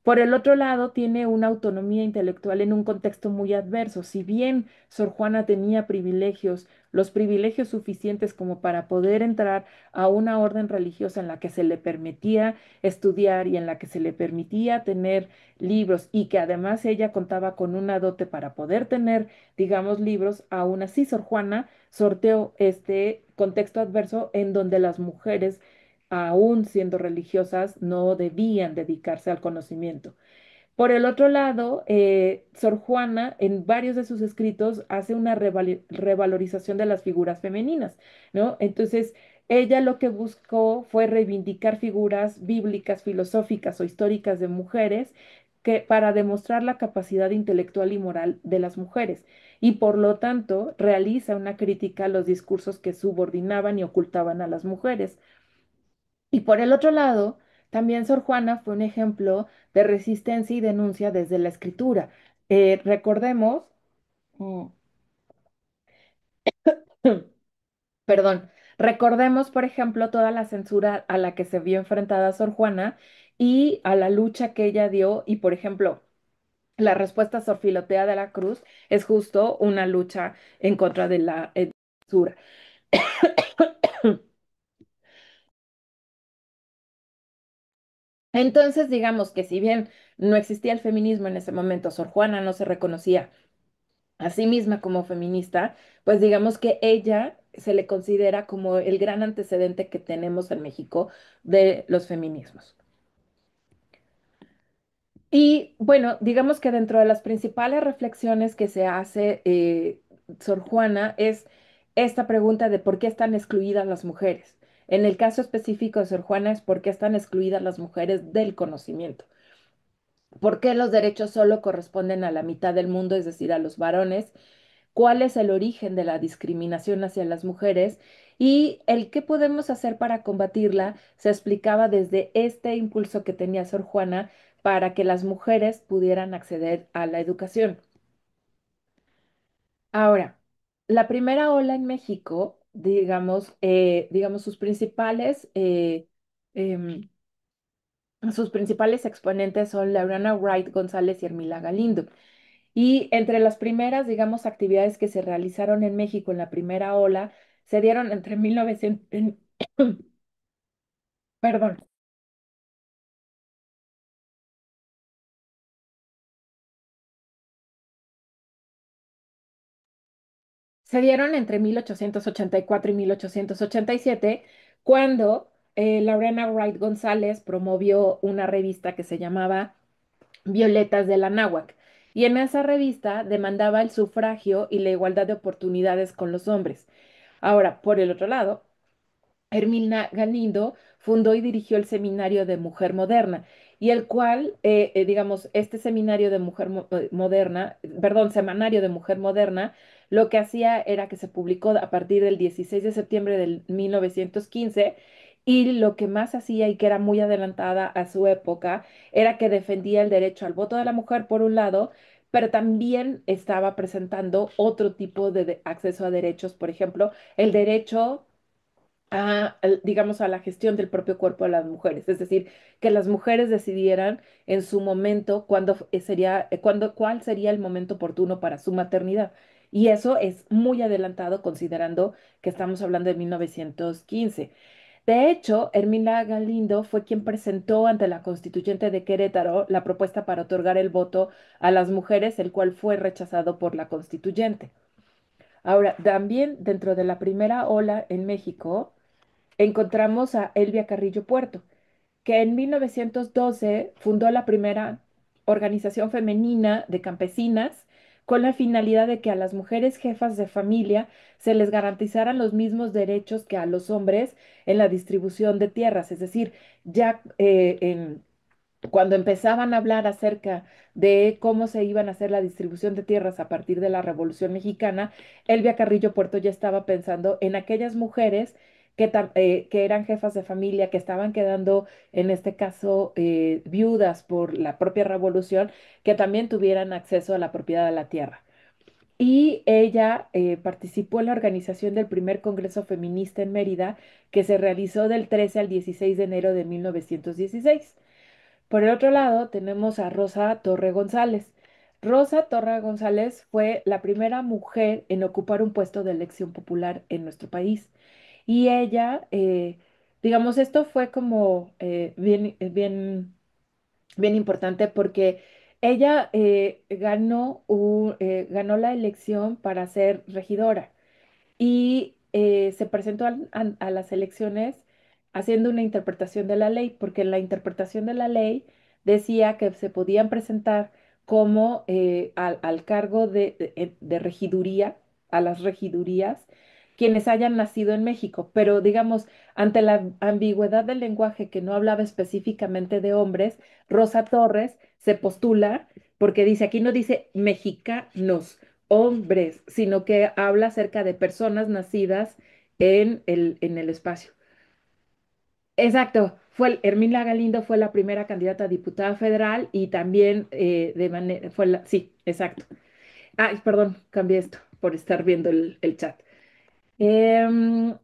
Por el otro lado, tiene una autonomía intelectual en un contexto muy adverso. Si bien Sor Juana tenía privilegios, los privilegios suficientes como para poder entrar a una orden religiosa en la que se le permitía estudiar y en la que se le permitía tener libros y que además ella contaba con una dote para poder tener, digamos, libros, aún así Sor Juana sorteó este contexto adverso en donde las mujeres aún siendo religiosas, no debían dedicarse al conocimiento. Por el otro lado, Sor Juana en varios de sus escritos hace una revalorización de las figuras femeninas, ¿no? Entonces, ella lo que buscó fue reivindicar figuras bíblicas, filosóficas o históricas de mujeres que, para demostrar la capacidad intelectual y moral de las mujeres y por lo tanto realiza una crítica a los discursos que subordinaban y ocultaban a las mujeres. Y por el otro lado, también Sor Juana fue un ejemplo de resistencia y denuncia desde la escritura. Recordemos, mm, perdón, recordemos, por ejemplo, toda la censura a la que se vio enfrentada Sor Juana y a la lucha que ella dio. Y, por ejemplo, la respuesta a Sor Filotea de la Cruz es justo una lucha en contra de la censura. Entonces, digamos que si bien no existía el feminismo en ese momento, Sor Juana no se reconocía a sí misma como feminista, pues digamos que ella se le considera como el gran antecedente que tenemos en México de los feminismos. Y bueno, digamos que dentro de las principales reflexiones que se hace Sor Juana es esta pregunta de por qué están excluidas las mujeres. En el caso específico de Sor Juana es por qué están excluidas las mujeres del conocimiento. ¿Por qué los derechos solo corresponden a la mitad del mundo, es decir, a los varones? ¿Cuál es el origen de la discriminación hacia las mujeres? Y el qué podemos hacer para combatirla se explicaba desde este impulso que tenía Sor Juana para que las mujeres pudieran acceder a la educación. Ahora, la primera ola en México, digamos em, sus principales exponentes son Laurana Wright González y Hermila Galindo. Y entre las primeras, digamos, actividades que se realizaron en México en la primera ola, se dieron entre 1900, perdón, se dieron entre 1884 y 1887, cuando Lorena Wright González promovió una revista que se llamaba Violetas de la Náhuac. Y en esa revista demandaba el sufragio y la igualdad de oportunidades con los hombres. Ahora, por el otro lado, Hermina Galindo fundó y dirigió el Seminario de Mujer Moderna, y el cual, digamos, este Seminario de Mujer Moderna, perdón, Semanario de Mujer Moderna, lo que hacía era que se publicó a partir del 16 de septiembre del 1915, y lo que más hacía y que era muy adelantada a su época era que defendía el derecho al voto de la mujer por un lado, pero también estaba presentando otro tipo de acceso a derechos, por ejemplo, el derecho digamos, a la gestión del propio cuerpo de las mujeres. Es decir, que las mujeres decidieran en su momento cuál sería el momento oportuno para su maternidad. Y eso es muy adelantado considerando que estamos hablando de 1915. De hecho, Hermina Galindo fue quien presentó ante la constituyente de Querétaro la propuesta para otorgar el voto a las mujeres, el cual fue rechazado por la constituyente. Ahora, también dentro de la primera ola en México, encontramos a Elvia Carrillo Puerto, que en 1912 fundó la primera organización femenina de campesinas con la finalidad de que a las mujeres jefas de familia se les garantizaran los mismos derechos que a los hombres en la distribución de tierras. Es decir, ya cuando empezaban a hablar acerca de cómo se iban a hacer la distribución de tierras a partir de la Revolución Mexicana, Elvia Carrillo Puerto ya estaba pensando en aquellas mujeres que eran jefas de familia, que estaban quedando, en este caso, viudas por la propia revolución, que también tuvieran acceso a la propiedad de la tierra. Y ella participó en la organización del primer Congreso Feminista en Mérida, que se realizó del 13 al 16 de enero de 1916. Por el otro lado, tenemos a Rosa Torre González. Rosa Torre González fue la primera mujer en ocupar un puesto de elección popular en nuestro país. Y ella, digamos, esto fue como bien importante porque ella ganó la elección para ser regidora y se presentó a las elecciones haciendo una interpretación de la ley, porque la interpretación de la ley decía que se podían presentar como al cargo de regiduría, a las regidurías, quienes hayan nacido en México, pero digamos, ante la ambigüedad del lenguaje que no hablaba específicamente de hombres, Rosa Torres se postula porque dice, aquí no dice mexicanos, hombres, sino que habla acerca de personas nacidas en el espacio. Exacto, Hermín Galindo fue la primera candidata a diputada federal y también de manera, sí, exacto. Ay, perdón, cambié esto por estar viendo el chat. Em,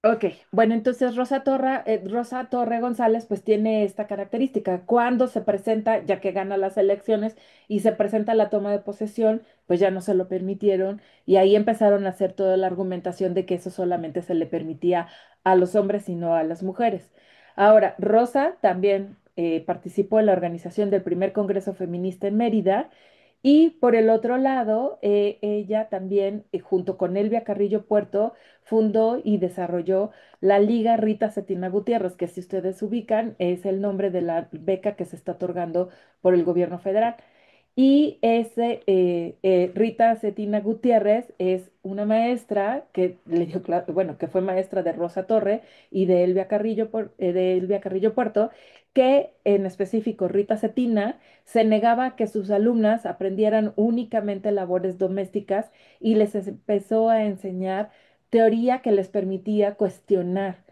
Ok, bueno, entonces Rosa Torre González pues tiene esta característica. Cuando se presenta, ya que gana las elecciones y se presenta la toma de posesión, pues ya no se lo permitieron y ahí empezaron a hacer toda la argumentación de que eso solamente se le permitía a los hombres y no a las mujeres. Ahora, Rosa también participó en la organización del primer Congreso Feminista en Mérida. Y por el otro lado, ella también, junto con Elvia Carrillo Puerto, fundó y desarrolló la Liga Rita Cetina Gutiérrez, que si ustedes ubican es el nombre de la beca que se está otorgando por el gobierno federal. Y Rita Cetina Gutiérrez es una maestra que bueno, que fue maestra de Rosa Torre y de Elvia Carrillo Puerto, que en específico Rita Cetina se negaba a que sus alumnas aprendieran únicamente labores domésticas y les empezó a enseñar teoría que les permitía cuestionar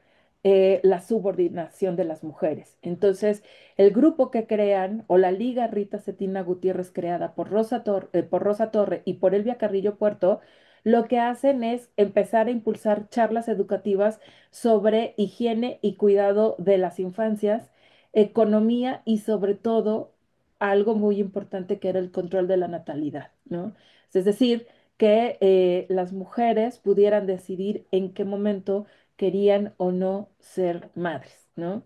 la subordinación de las mujeres. Entonces, el grupo que crean, o la Liga Rita Cetina Gutiérrez creada por Rosa Torre y por Elvia Carrillo Puerto, lo que hacen es empezar a impulsar charlas educativas sobre higiene y cuidado de las infancias, economía y sobre todo algo muy importante que era el control de la natalidad, ¿no? Es decir, que las mujeres pudieran decidir en qué momento querían o no ser madres, ¿no?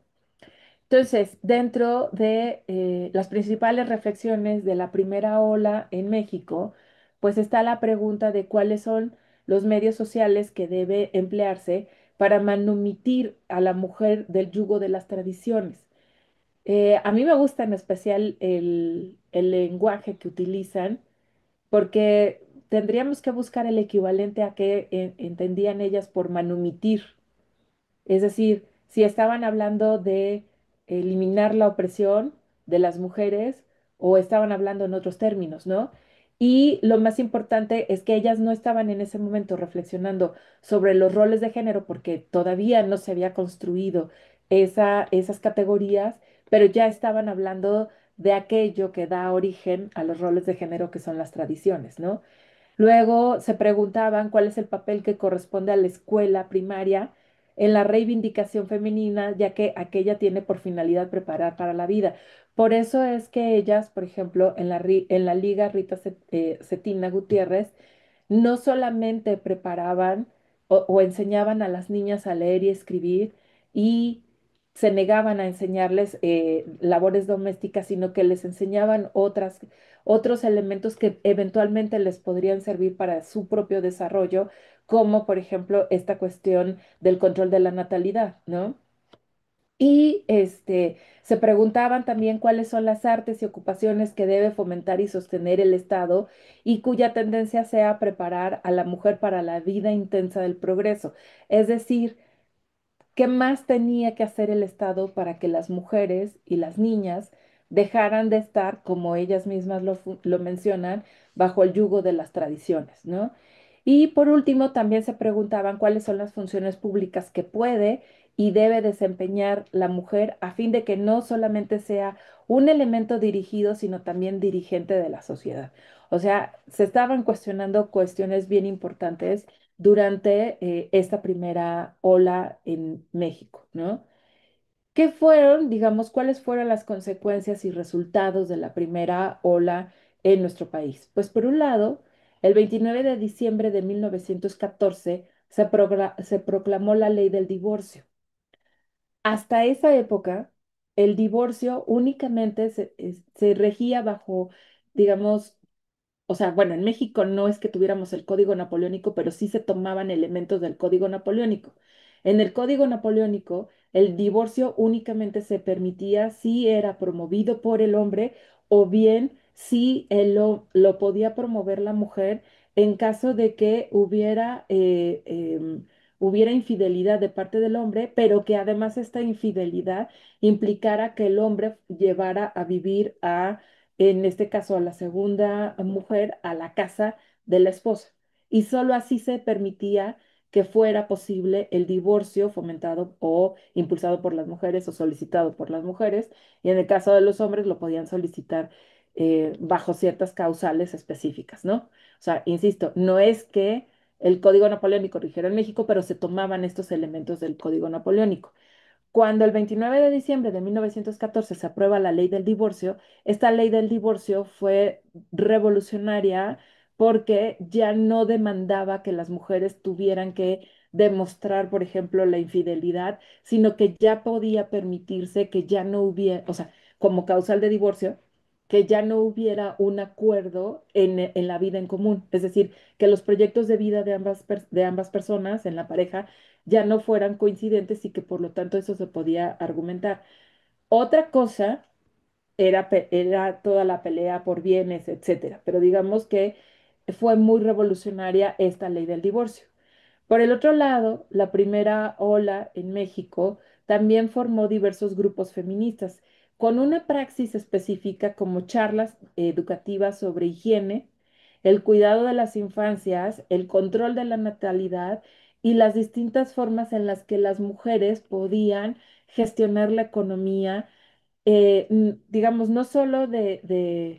Entonces, dentro de las principales reflexiones de la primera ola en México, pues está la pregunta de cuáles son los medios sociales que debe emplearse para manumitir a la mujer del yugo de las tradiciones. A mí me gusta en especial el lenguaje que utilizan, porque tendríamos que buscar el equivalente a qué entendían ellas por manumitir. Es decir, si estaban hablando de eliminar la opresión de las mujeres o estaban hablando en otros términos, ¿no? Y lo más importante es que ellas no estaban en ese momento reflexionando sobre los roles de género porque todavía no se había construido esas categorías, pero ya estaban hablando de aquello que da origen a los roles de género que son las tradiciones, ¿no? Luego se preguntaban cuál es el papel que corresponde a la escuela primaria en la reivindicación femenina, ya que aquella tiene por finalidad preparar para la vida. Por eso es que ellas, por ejemplo, en la Liga Rita Cetina Gutiérrez, no solamente preparaban o enseñaban a las niñas a leer y escribir y se negaban a enseñarles labores domésticas, sino que les enseñaban otros elementos que eventualmente les podrían servir para su propio desarrollo, como por ejemplo esta cuestión del control de la natalidad, ¿no? Y se preguntaban también cuáles son las artes y ocupaciones que debe fomentar y sostener el Estado y cuya tendencia sea preparar a la mujer para la vida intensa del progreso. Es decir, ¿qué más tenía que hacer el Estado para que las mujeres y las niñas dejaran de estar, como ellas mismas lo mencionan, bajo el yugo de las tradiciones, ¿no? Y por último, también se preguntaban cuáles son las funciones públicas que puede y debe desempeñar la mujer a fin de que no solamente sea un elemento dirigido, sino también dirigente de la sociedad. O sea, se estaban cuestionando cuestiones bien importantes durante esta primera ola en México, ¿no? ¿Qué fueron, digamos, cuáles fueron las consecuencias y resultados de la primera ola en nuestro país? Pues por un lado, el 29 de diciembre de 1914 se proclamó la ley del divorcio. Hasta esa época, el divorcio únicamente se regía bajo, digamos, o sea, bueno, en México no es que tuviéramos el código napoleónico, pero sí se tomaban elementos del código napoleónico. En el código napoleónico, el divorcio únicamente se permitía si era promovido por el hombre o bien si lo podía promover la mujer en caso de que hubiera infidelidad de parte del hombre, pero que además esta infidelidad implicara que el hombre llevara a vivir en este caso a la segunda mujer, a la casa de la esposa. Y solo así se permitía que fuera posible el divorcio fomentado o impulsado por las mujeres o solicitado por las mujeres. Y en el caso de los hombres lo podían solicitar bajo ciertas causales específicas, ¿no? O sea, insisto, no es que el Código Napoleónico rigiera en México, pero se tomaban estos elementos del Código Napoleónico. Cuando el 29 de diciembre de 1914 se aprueba la ley del divorcio, esta ley del divorcio fue revolucionaria porque ya no demandaba que las mujeres tuvieran que demostrar, por ejemplo, la infidelidad, sino que ya podía permitirse que ya no hubiera, o sea, como causal de divorcio, que ya no hubiera un acuerdo en la vida en común. Es decir, que los proyectos de vida de ambas personas en la pareja ya no fueran coincidentes y que por lo tanto eso se podía argumentar. Otra cosa era toda la pelea por bienes, etcétera, pero digamos que fue muy revolucionaria esta ley del divorcio. Por el otro lado, la primera ola en México también formó diversos grupos feministas con una praxis específica como charlas educativas sobre higiene, el cuidado de las infancias, el control de la natalidad y las distintas formas en las que las mujeres podían gestionar la economía, digamos, no solamente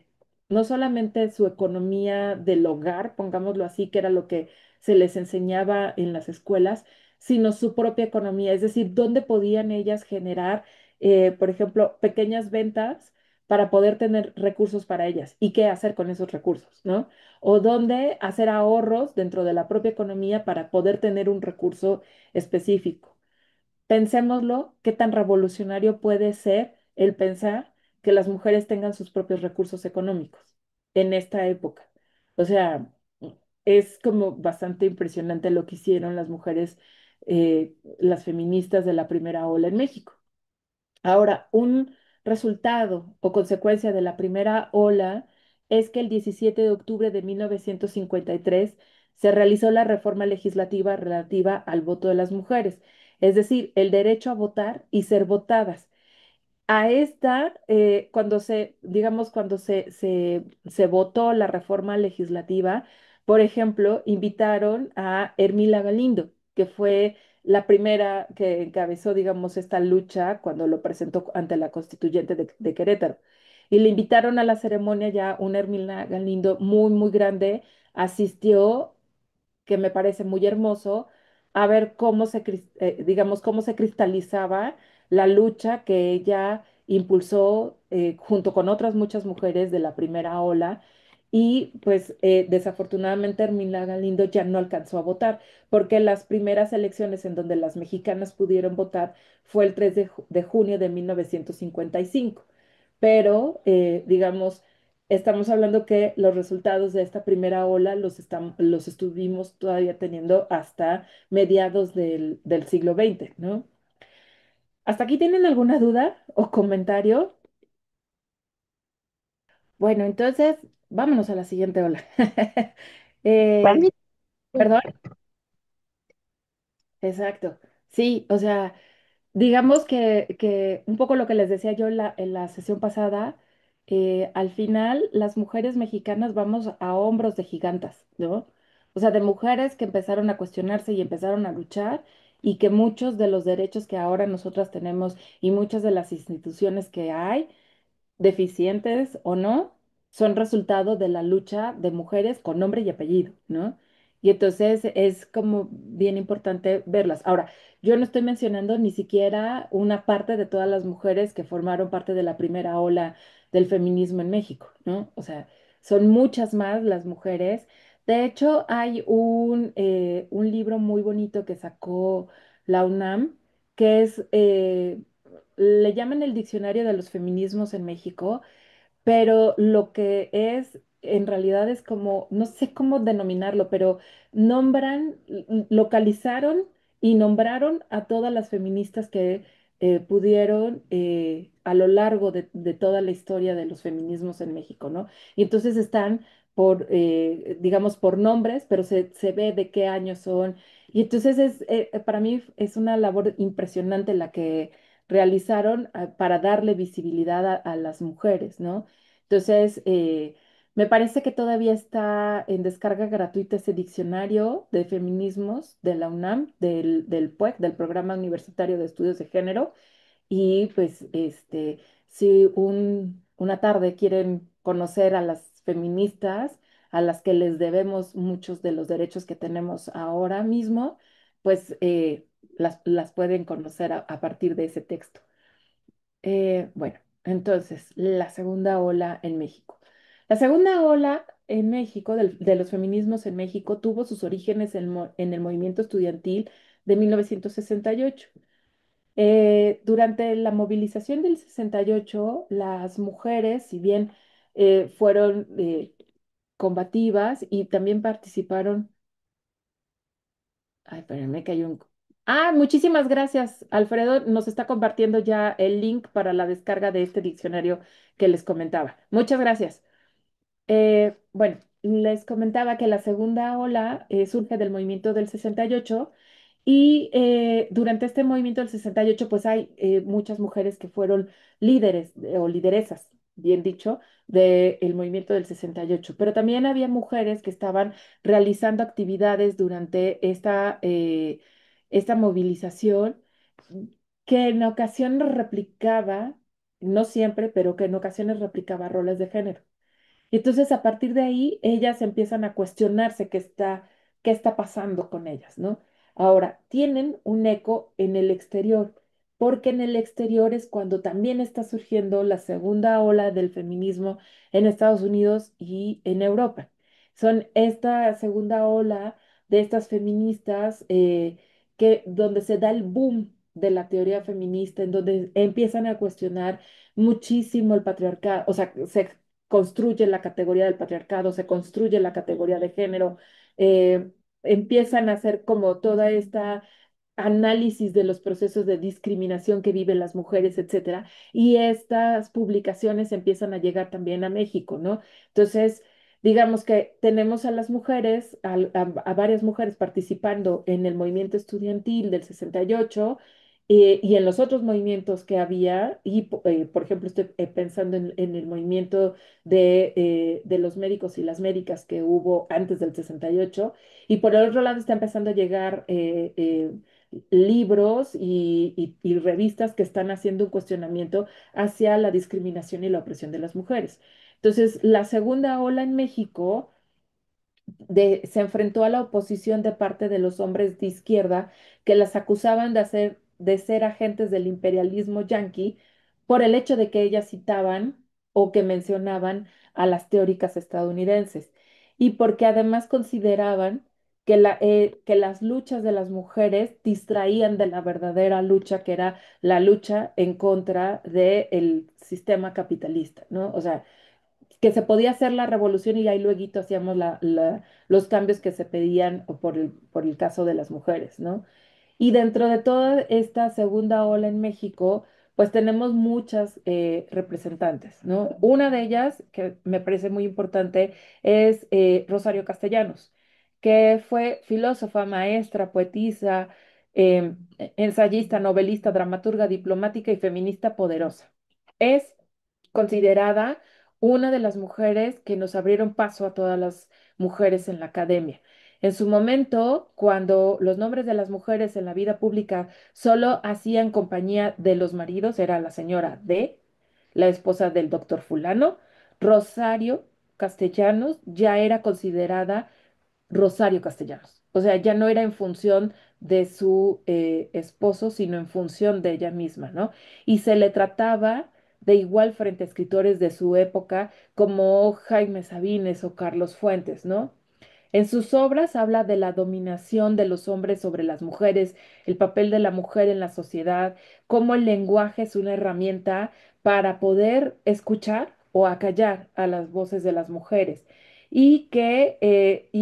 su economía del hogar, pongámoslo así, que era lo que se les enseñaba en las escuelas, sino su propia economía, es decir, dónde podían ellas generar, por ejemplo, pequeñas ventas para poder tener recursos para ellas y qué hacer con esos recursos, ¿no? O dónde hacer ahorros dentro de la propia economía para poder tener un recurso específico. Pensémoslo, qué tan revolucionario puede ser el pensar que las mujeres tengan sus propios recursos económicos en esta época. O sea, es como bastante impresionante lo que hicieron las mujeres, las feministas de la primera ola en México. Ahora, un resultado o consecuencia de la primera ola es que el 17 de octubre de 1953 se realizó la reforma legislativa relativa al voto de las mujeres, es decir, el derecho a votar y ser votadas. A esta, digamos, se votó la reforma legislativa, por ejemplo, invitaron a Hermila Galindo, que fue la primera que encabezó, digamos, esta lucha cuando lo presentó ante la constituyente de Querétaro. Y le invitaron a la ceremonia ya una Hermila Galindo muy, muy grande, asistió, que me parece muy hermoso, a ver digamos, cómo se cristalizaba la lucha que ella impulsó junto con otras muchas mujeres de la primera ola. Y pues desafortunadamente Hermila Galindo ya no alcanzó a votar, porque las primeras elecciones en donde las mexicanas pudieron votar fue el 3 de junio de 1955. Pero, digamos, estamos hablando que los resultados de esta primera ola los estuvimos todavía teniendo hasta mediados del siglo XX, ¿no? ¿Hasta aquí tienen alguna duda o comentario? Bueno, entonces vámonos a la siguiente ola. Eh, Vale. ¿Perdón? Exacto. Sí, o sea, digamos que un poco lo que les decía yo en la sesión pasada, al final las mujeres mexicanas vamos a hombros de gigantas, ¿no? O sea, de mujeres que empezaron a cuestionarse y empezaron a luchar y que muchos de los derechos que ahora nosotras tenemos y muchas de las instituciones que hay, deficientes o no, son resultado de la lucha de mujeres con nombre y apellido, ¿no? Y entonces es como bien importante verlas. Ahora, yo no estoy mencionando ni siquiera una parte de todas las mujeres que formaron parte de la primera ola del feminismo en México, ¿no? O sea, son muchas más las mujeres. De hecho, hay un libro muy bonito que sacó la UNAM, que le llaman el Diccionario de los Feminismos en México, pero lo que es, en realidad es como, no sé cómo denominarlo, pero localizaron y nombraron a todas las feministas que pudieron a lo largo de toda la historia de los feminismos en México, ¿no? Y entonces están digamos, por nombres, pero se ve de qué años son. Y entonces para mí es una labor impresionante la que realizaron para darle visibilidad a las mujeres, ¿no? Entonces, me parece que todavía está en descarga gratuita ese diccionario de feminismos de la UNAM, del PUEC, del Programa Universitario de Estudios de Género. Y pues, si una tarde quieren conocer a las feministas, a las que les debemos muchos de los derechos que tenemos ahora mismo, pues las pueden conocer a partir de ese texto. Bueno, entonces, la segunda ola en México. La segunda ola en México, de los feminismos en México, tuvo sus orígenes en el movimiento estudiantil de 1968. Durante la movilización del 68, las mujeres, si bien fueron combativas y también participaron. Ay, espérenme que hay un... Ah, muchísimas gracias, Alfredo. Nos está compartiendo ya el link para la descarga de este diccionario que les comentaba. Muchas gracias. Bueno, les comentaba que la segunda ola surge del movimiento del 68 y durante este movimiento del 68 pues hay muchas mujeres que fueron líderes o lideresas, bien dicho, del movimiento del 68, pero también había mujeres que estaban realizando actividades durante esta movilización que en ocasiones replicaba, no siempre, pero que en ocasiones replicaba roles de género. Y entonces a partir de ahí ellas empiezan a cuestionarse qué está pasando con ellas, ¿no? Ahora, tienen un eco en el exterior, porque en el exterior es cuando también está surgiendo la segunda ola del feminismo en Estados Unidos y en Europa. Son esta segunda ola de estas feministas donde se da el boom de la teoría feminista, en donde empiezan a cuestionar muchísimo el patriarcado, o sea, se construye la categoría del patriarcado, se construye la categoría de género, eh, empiezan a hacer como toda esta análisis de los procesos de discriminación que viven las mujeres, etcétera. Y estas publicaciones empiezan a llegar también a México, ¿no? Entonces, digamos que tenemos a las mujeres, a varias mujeres participando en el movimiento estudiantil del 68 y en los otros movimientos que había, y por ejemplo, estoy pensando en el movimiento de los médicos y las médicas que hubo antes del 68, y por el otro lado está empezando a llegar libros y revistas que están haciendo un cuestionamiento hacia la discriminación y la opresión de las mujeres. Entonces, la segunda ola en México se enfrentó a la oposición de parte de los hombres de izquierda que las acusaban de ser agentes del imperialismo yanqui por el hecho de que ellas citaban o que mencionaban a las teóricas estadounidenses y porque además consideraban que las luchas de las mujeres distraían de la verdadera lucha, que era la lucha en contra del sistema capitalista, ¿no? O sea, que se podía hacer la revolución y ahí luego hacíamos los cambios que se pedían por el caso de las mujeres, ¿no? Y dentro de toda esta segunda ola en México, pues tenemos muchas representantes, ¿no? Una de ellas, que me parece muy importante, es Rosario Castellanos, que fue filósofa, maestra, poetisa, ensayista, novelista, dramaturga, diplomática y feminista poderosa. Es considerada una de las mujeres que nos abrieron paso a todas las mujeres en la academia. En su momento, cuando los nombres de las mujeres en la vida pública solo hacían compañía de los maridos, era la señora D, la esposa del doctor fulano, Rosario Castellanos ya era considerada Rosario Castellanos. O sea, ya no era en función de su esposo, sino en función de ella misma, ¿no? Y se le trataba de igual frente a escritores de su época como Jaime Sabines o Carlos Fuentes, ¿no? En sus obras habla de la dominación de los hombres sobre las mujeres, el papel de la mujer en la sociedad, cómo el lenguaje es una herramienta para poder escuchar o acallar a las voces de las mujeres. Y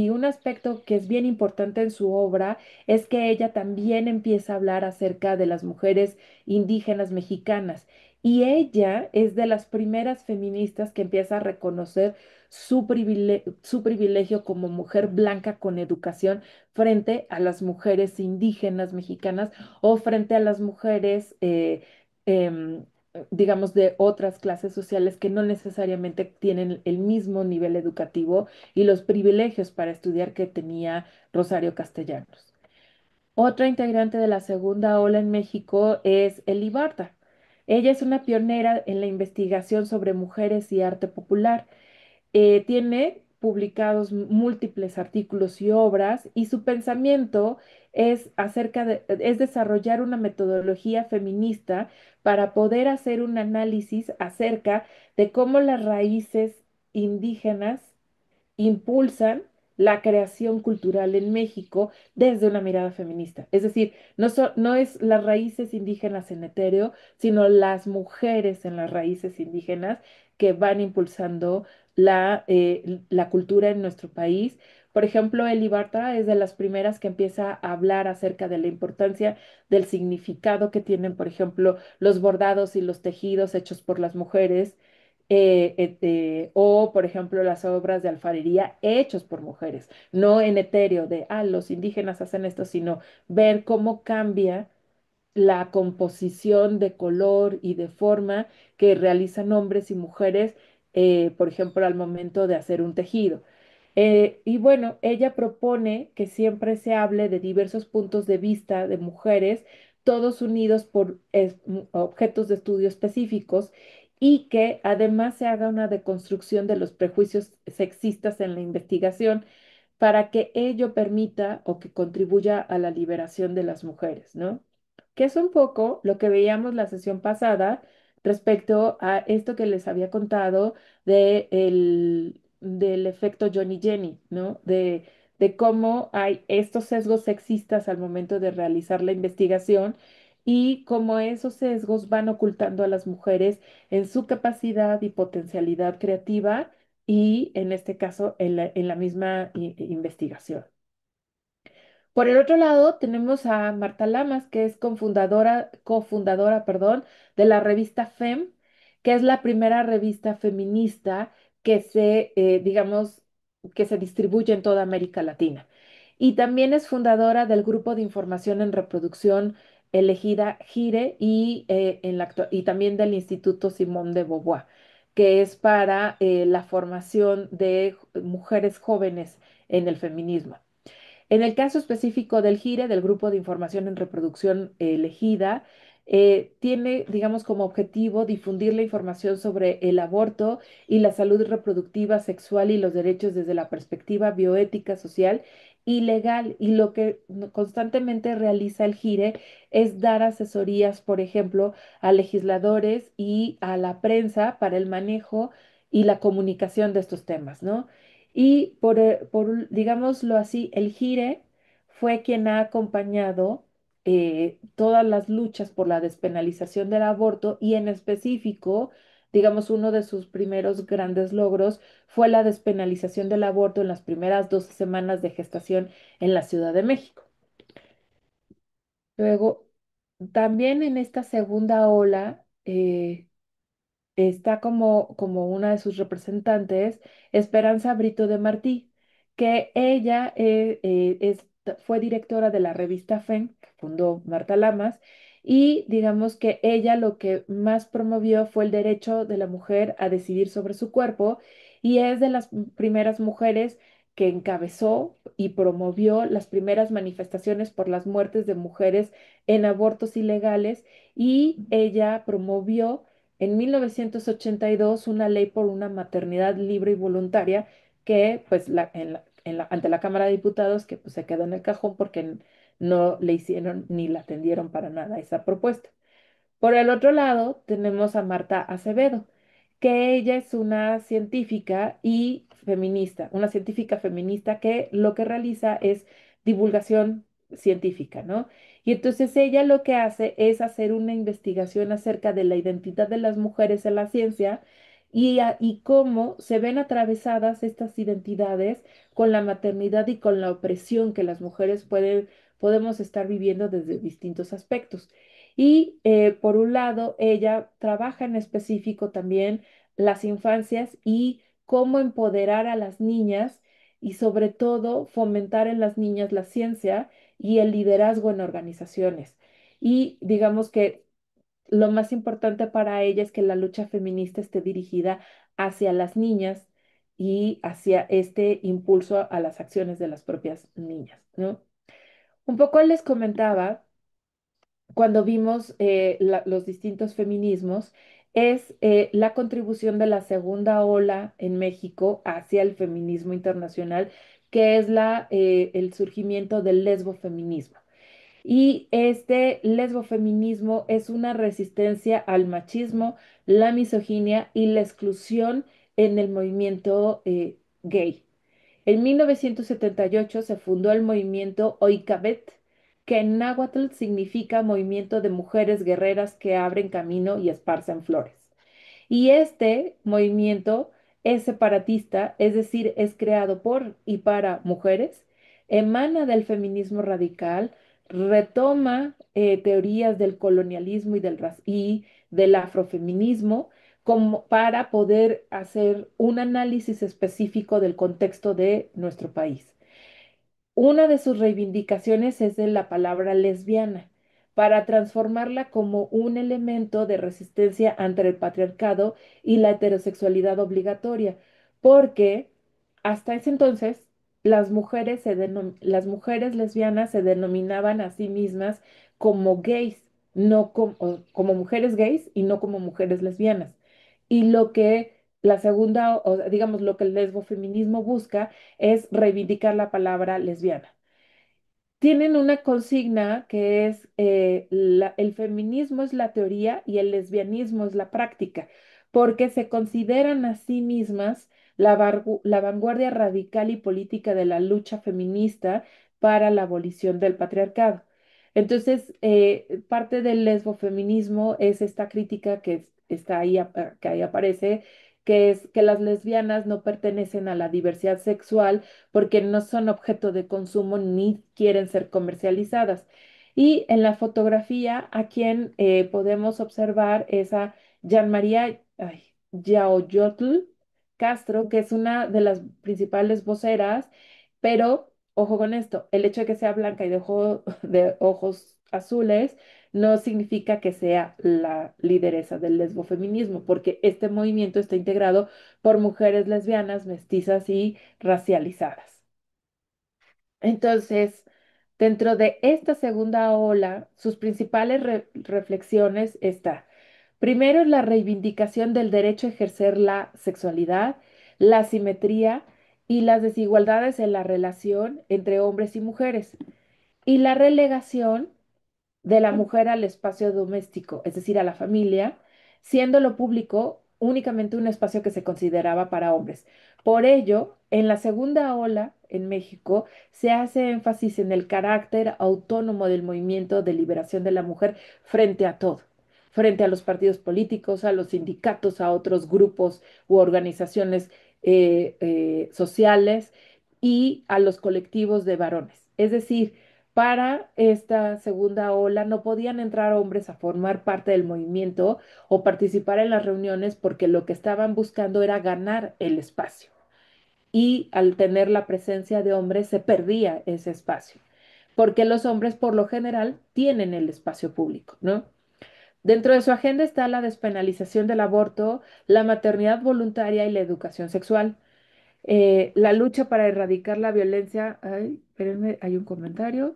un aspecto que es bien importante en su obra es que ella también empieza a hablar acerca de las mujeres indígenas mexicanas. Y ella es de las primeras feministas que empieza a reconocer su privilegio como mujer blanca con educación frente a las mujeres indígenas mexicanas o frente a las mujeres, em, digamos, de otras clases sociales que no necesariamente tienen el mismo nivel educativo y los privilegios para estudiar que tenía Rosario Castellanos. Otra integrante de la segunda ola en México es Eli Barta. Ella es una pionera en la investigación sobre mujeres y arte popular. Tiene publicados múltiples artículos y obras y su pensamiento es desarrollar una metodología feminista para poder hacer un análisis acerca de cómo las raíces indígenas impulsan la creación cultural en México desde una mirada feminista. Es decir, no es las raíces indígenas en etéreo, sino las mujeres en las raíces indígenas que van impulsando la cultura en nuestro país. Por ejemplo, Eli Bartra es de las primeras que empieza a hablar acerca de la importancia del significado que tienen, por ejemplo, los bordados y los tejidos hechos por las mujeres o, por ejemplo, las obras de alfarería hechos por mujeres, no en etéreo de, los indígenas hacen esto, sino ver cómo cambia la composición de color y de forma que realizan hombres y mujeres, por ejemplo, al momento de hacer un tejido. Y bueno, ella propone que siempre se hable de diversos puntos de vista de mujeres, todos unidos por objetos de estudio específicos, y que además se haga una deconstrucción de los prejuicios sexistas en la investigación para que ello permita o que contribuya a la liberación de las mujeres, ¿no? que es un poco lo que veíamos la sesión pasada respecto a esto que les había contado del efecto Johnny Jenny, ¿no? De cómo hay estos sesgos sexistas al momento de realizar la investigación y cómo esos sesgos van ocultando a las mujeres en su capacidad y potencialidad creativa y en este caso en la misma investigación. Por el otro lado, tenemos a Marta Lamas, que es cofundadora, perdón, de la revista FEM, que es la primera revista feminista digamos, que se distribuye en toda América Latina. Y también es fundadora del Grupo de Información en Reproducción elegida GIRE y también del Instituto Simón de Beauvoir, que es para la formación de mujeres jóvenes en el feminismo. En el caso específico del GIRE, del Grupo de Información en Reproducción Elegida, tiene, digamos, como objetivo difundir la información sobre el aborto y la salud reproductiva, sexual y los derechos desde la perspectiva bioética, social y legal. Y lo que constantemente realiza el GIRE es dar asesorías, por ejemplo, a legisladores y a la prensa para el manejo y la comunicación de estos temas, ¿no? Y digámoslo así, el Gire fue quien ha acompañado todas las luchas por la despenalización del aborto y en específico, digamos, uno de sus primeros grandes logros fue la despenalización del aborto en las primeras 12 semanas de gestación en la Ciudad de México. Luego, también en esta segunda ola, está como una de sus representantes, Esperanza Brito de Martí, que ella fue directora de la revista FEM, que fundó Marta Lamas, y digamos que ella lo que más promovió fue el derecho de la mujer a decidir sobre su cuerpo, y es de las primeras mujeres que encabezó y promovió las primeras manifestaciones por las muertes de mujeres en abortos ilegales, y ella promovió en 1982 una ley por una maternidad libre y voluntaria que pues ante la Cámara de Diputados que pues se quedó en el cajón porque no le hicieron ni la atendieron para nada esa propuesta. Por el otro lado, tenemos a Marta Acevedo, que ella es una científica y feminista, una científica feminista que lo que realiza es divulgación científica, ¿no? Y entonces ella lo que hace es hacer una investigación acerca de la identidad de las mujeres en la ciencia y cómo se ven atravesadas estas identidades con la maternidad y con la opresión que las mujeres podemos estar viviendo desde distintos aspectos. Y por un lado, ella trabaja en específico también las infancias y cómo empoderar a las niñas y sobre todo fomentar en las niñas la ciencia y el liderazgo en organizaciones. Y digamos que lo más importante para ella es que la lucha feminista esté dirigida hacia las niñas y hacia este impulso a las acciones de las propias niñas, ¿no? Un poco les comentaba cuando vimos los distintos feminismos, es la contribución de la segunda ola en México hacia el feminismo internacional, que es el surgimiento del lesbofeminismo. Y este lesbofeminismo es una resistencia al machismo, la misoginia y la exclusión en el movimiento gay. En 1978 se fundó el movimiento Oikabet, que en náhuatl significa Movimiento de Mujeres Guerreras que abren camino y esparcen flores. Y este movimiento es separatista, es decir, es creado por y para mujeres, emana del feminismo radical, retoma teorías del colonialismo y del afrofeminismo como para poder hacer un análisis específico del contexto de nuestro país. Una de sus reivindicaciones es de la palabra lesbiana, para transformarla como un elemento de resistencia ante el patriarcado y la heterosexualidad obligatoria, porque hasta ese entonces las mujeres lesbianas se denominaban a sí mismas como gays, no como mujeres gays y no como mujeres lesbianas. Y lo que la segunda, o sea, digamos, lo que el lesbofeminismo busca es reivindicar la palabra lesbiana. tienen una consigna que es el feminismo es la teoría y el lesbianismo es la práctica, porque se consideran a sí mismas la vanguardia radical y política de la lucha feminista para la abolición del patriarcado. Entonces, parte del lesbofeminismo es esta crítica está ahí, que ahí aparece, que es que las lesbianas no pertenecen a la diversidad sexual porque no son objeto de consumo ni quieren ser comercializadas. Y en la fotografía, a quien podemos observar es a Jean María Yaoyotl Castro, que es una de las principales voceras, pero ojo con esto, el hecho de que sea blanca y de ojos azules no significa que sea la lideresa del lesbofeminismo, porque este movimiento está integrado por mujeres lesbianas, mestizas y racializadas. Entonces, dentro de esta segunda ola, sus principales reflexiones está, primero, es la reivindicación del derecho a ejercer la sexualidad, la simetría y las desigualdades en la relación entre hombres y mujeres, y la relegación de la mujer al espacio doméstico, es decir, a la familia, siendo lo público únicamente un espacio que se consideraba para hombres. Por ello, en la segunda ola en México se hace énfasis en el carácter autónomo del movimiento de liberación de la mujer frente a todo, frente a los partidos políticos, a los sindicatos, a otros grupos u organizaciones sociales y a los colectivos de varones. Es decir, para esta segunda ola no podían entrar hombres a formar parte del movimiento o participar en las reuniones porque lo que estaban buscando era ganar el espacio. Y al tener la presencia de hombres se perdía ese espacio, porque los hombres por lo general tienen el espacio público, ¿no? Dentro de su agenda está la despenalización del aborto, la maternidad voluntaria y la educación sexual. La lucha para erradicar la violencia. Ay, espérenme, hay un comentario.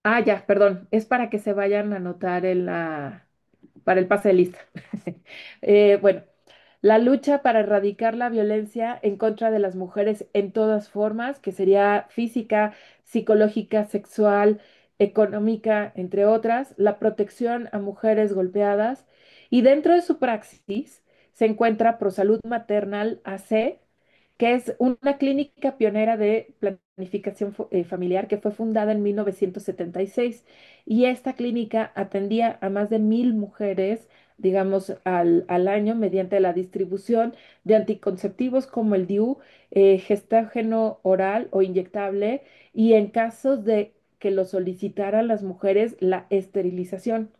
Ah, ya, perdón. Es para que se vayan a anotar para el pase de lista. Bueno, la lucha para erradicar la violencia en contra de las mujeres en todas formas, que sería física, psicológica, sexual, económica, entre otras, la protección a mujeres golpeadas. Y dentro de su praxis se encuentra Prosalud Maternal AC, que es una clínica pionera de planificación familiar que fue fundada en 1976 y esta clínica atendía a más de 1.000 mujeres, digamos, al año mediante la distribución de anticonceptivos como el DIU, gestágeno oral o inyectable y en casos de que lo solicitaran las mujeres, la esterilización.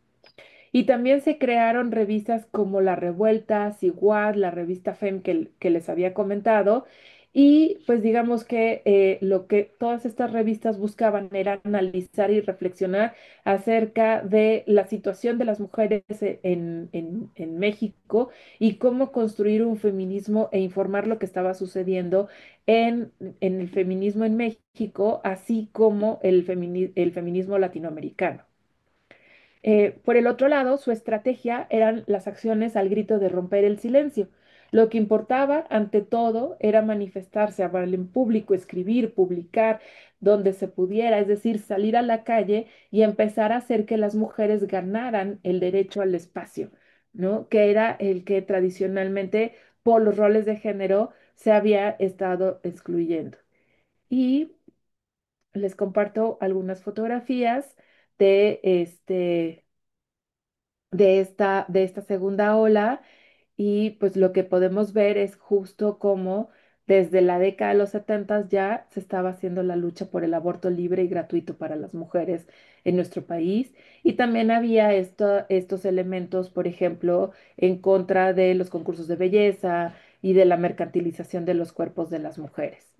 Y también se crearon revistas como La Revuelta, Siguad, la revista FEM que les había comentado. Y pues digamos que lo que todas estas revistas buscaban era analizar y reflexionar acerca de la situación de las mujeres en México y cómo construir un feminismo e informar lo que estaba sucediendo en el feminismo en México, así como el feminismo latinoamericano. Por el otro lado, su estrategia eran las acciones al grito de romper el silencio. Lo que importaba, ante todo, era manifestarse, hablar en público, escribir, publicar, donde se pudiera, es decir, salir a la calle y empezar a hacer que las mujeres ganaran el derecho al espacio, ¿no? Que era el que tradicionalmente, por los roles de género, se había estado excluyendo. Y les comparto algunas fotografías de de esta segunda ola y pues lo que podemos ver es justo cómo desde la década de los 70 ya se estaba haciendo la lucha por el aborto libre y gratuito para las mujeres en nuestro país y también había estos elementos, por ejemplo, en contra de los concursos de belleza y de la mercantilización de los cuerpos de las mujeres.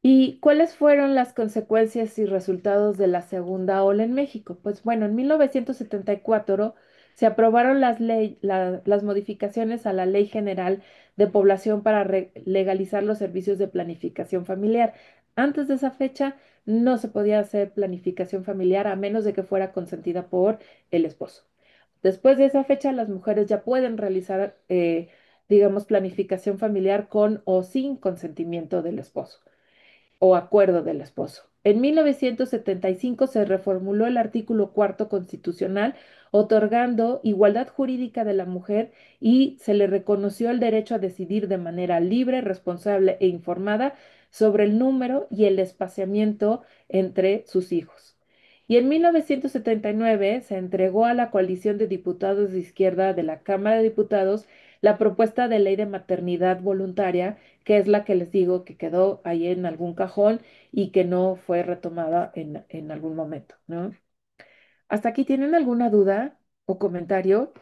¿Y cuáles fueron las consecuencias y resultados de la segunda ola en México? Pues bueno, en 1974 se aprobaron las modificaciones a la Ley General de Población para legalizar los servicios de planificación familiar. Antes de esa fecha no se podía hacer planificación familiar a menos de que fuera consentida por el esposo. Después de esa fecha, las mujeres ya pueden realizar digamos, planificación familiar con o sin consentimiento del esposo o acuerdo del esposo. En 1975 se reformuló el artículo cuarto constitucional, otorgando igualdad jurídica de la mujer y se le reconoció el derecho a decidir de manera libre, responsable e informada sobre el número y el espaciamiento entre sus hijos. Y en 1979 se entregó a la coalición de diputados de izquierda de la Cámara de Diputados la propuesta de ley de maternidad voluntaria, que es la que les digo que quedó ahí en algún cajón y que no fue retomada en algún momento, ¿no? ¿Hasta aquí tienen alguna duda o comentario?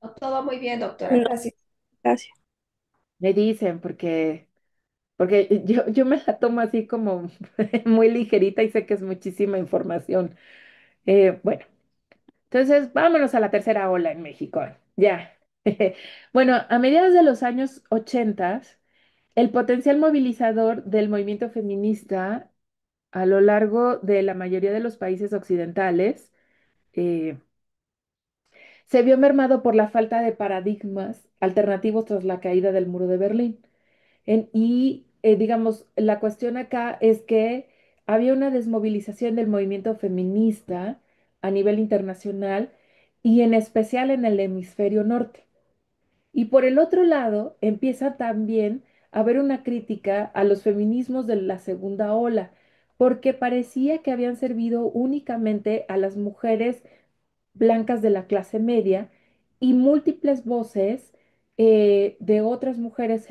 No, todo muy bien, doctora. No, Gracias. gracias. Me dicen, porque yo me la tomo así como muy ligerita y sé que es muchísima información. Bueno, entonces vámonos a la tercera ola en México. Ya. Bueno, a mediados de los años 80, el potencial movilizador del movimiento feminista a lo largo de la mayoría de los países occidentales eh, se vio mermado por la falta de paradigmas alternativos tras la caída del muro de Berlín. Digamos, la cuestión acá es que había una desmovilización del movimiento feminista a nivel internacional y en especial en el hemisferio norte. Y por el otro lado, empieza también a haber una crítica a los feminismos de la segunda ola, porque parecía que habían servido únicamente a las mujeres blancas de la clase media y múltiples voces de otras mujeres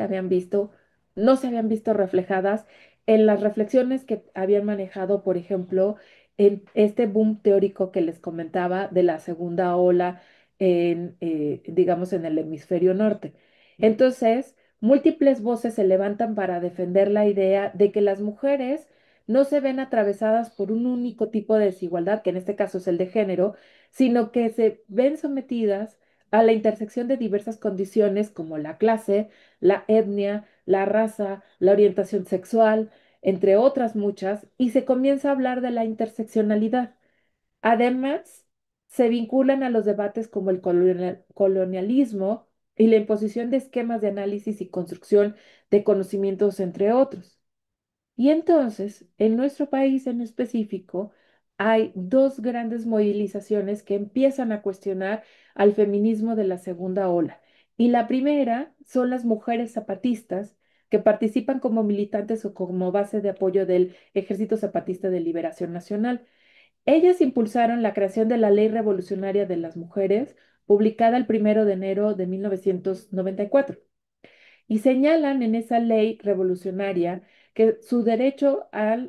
no se habían visto reflejadas en las reflexiones que habían manejado, por ejemplo, en este boom teórico que les comentaba de la segunda ola digamos, en el hemisferio norte. Entonces, múltiples voces se levantan para defender la idea de que las mujeres no se ven atravesadas por un único tipo de desigualdad, que en este caso es el de género, sino que se ven sometidas a la intersección de diversas condiciones como la clase, la etnia, la raza, la orientación sexual, entre otras muchas, y se comienza a hablar de la interseccionalidad. Además, se vinculan a los debates como el colonialismo y la imposición de esquemas de análisis y construcción de conocimientos, entre otros. Y entonces, en nuestro país en específico, hay dos grandes movilizaciones que empiezan a cuestionar al feminismo de la segunda ola. Y la primera son las mujeres zapatistas que participan como militantes o como base de apoyo del Ejército Zapatista de Liberación Nacional. Ellas impulsaron la creación de la Ley Revolucionaria de las Mujeres, publicada el 1 de enero de 1994 y señalan en esa ley revolucionaria que su derecho a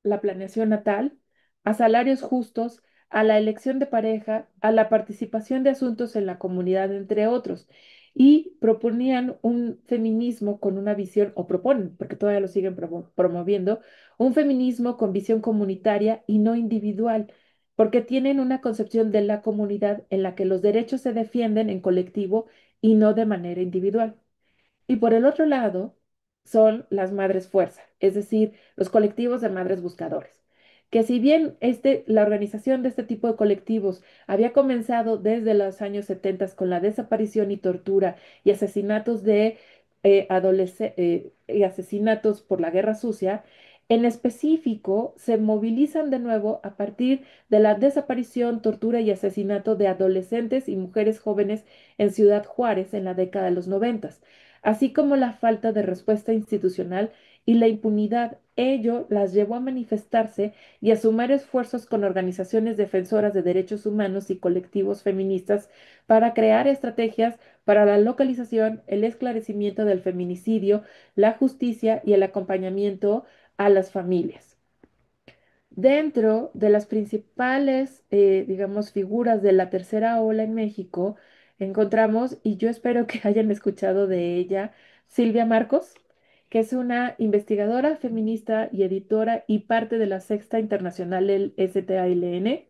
la planeación natal, a salarios justos, a la elección de pareja, a la participación de asuntos en la comunidad, entre otros, y proponían un feminismo con una visión, o proponen, porque todavía lo siguen promoviendo, un feminismo con visión comunitaria y no individual, porque tienen una concepción de la comunidad en la que los derechos se defienden en colectivo y no de manera individual. Y por el otro lado, son las madres fuerza, es decir, los colectivos de madres buscadores, que si bien la organización de este tipo de colectivos había comenzado desde los años 70 con la desaparición y tortura y asesinatos y asesinatos por la guerra sucia, en específico se movilizan de nuevo a partir de la desaparición, tortura y asesinato de adolescentes y mujeres jóvenes en Ciudad Juárez en la década de los 90, así como la falta de respuesta institucional y la impunidad. Ello las llevó a manifestarse y a sumar esfuerzos con organizaciones defensoras de derechos humanos y colectivos feministas para crear estrategias para la localización, el esclarecimiento del feminicidio, la justicia y el acompañamiento a las familias. Dentro de las principales, digamos, figuras de la tercera ola en México, encontramos, y yo espero que hayan escuchado de ella, Silvia Marcos, que es una investigadora feminista y editora y parte de la Sexta Internacional del STALN.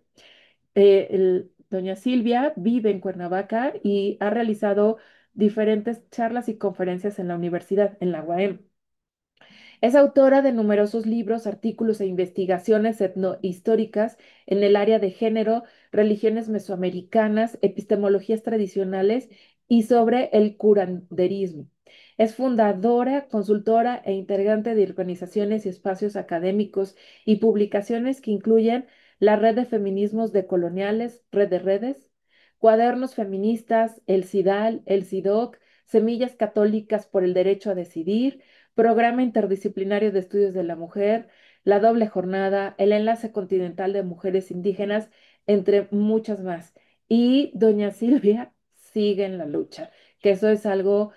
Doña Silvia vive en Cuernavaca y ha realizado diferentes charlas y conferencias en la universidad, en la UAM. Es autora de numerosos libros, artículos e investigaciones etnohistóricas en el área de género, religiones mesoamericanas, epistemologías tradicionales y sobre el curanderismo. Es fundadora, consultora e integrante de organizaciones y espacios académicos y publicaciones que incluyen la Red de Feminismos Decoloniales, Red de Redes, Cuadernos Feministas, el CIDAL, el CIDOC, Semillas Católicas por el Derecho a Decidir, Programa Interdisciplinario de Estudios de la Mujer, la Doble Jornada, el Enlace Continental de Mujeres Indígenas, entre muchas más. Y doña Silvia sigue en la lucha, que eso es algo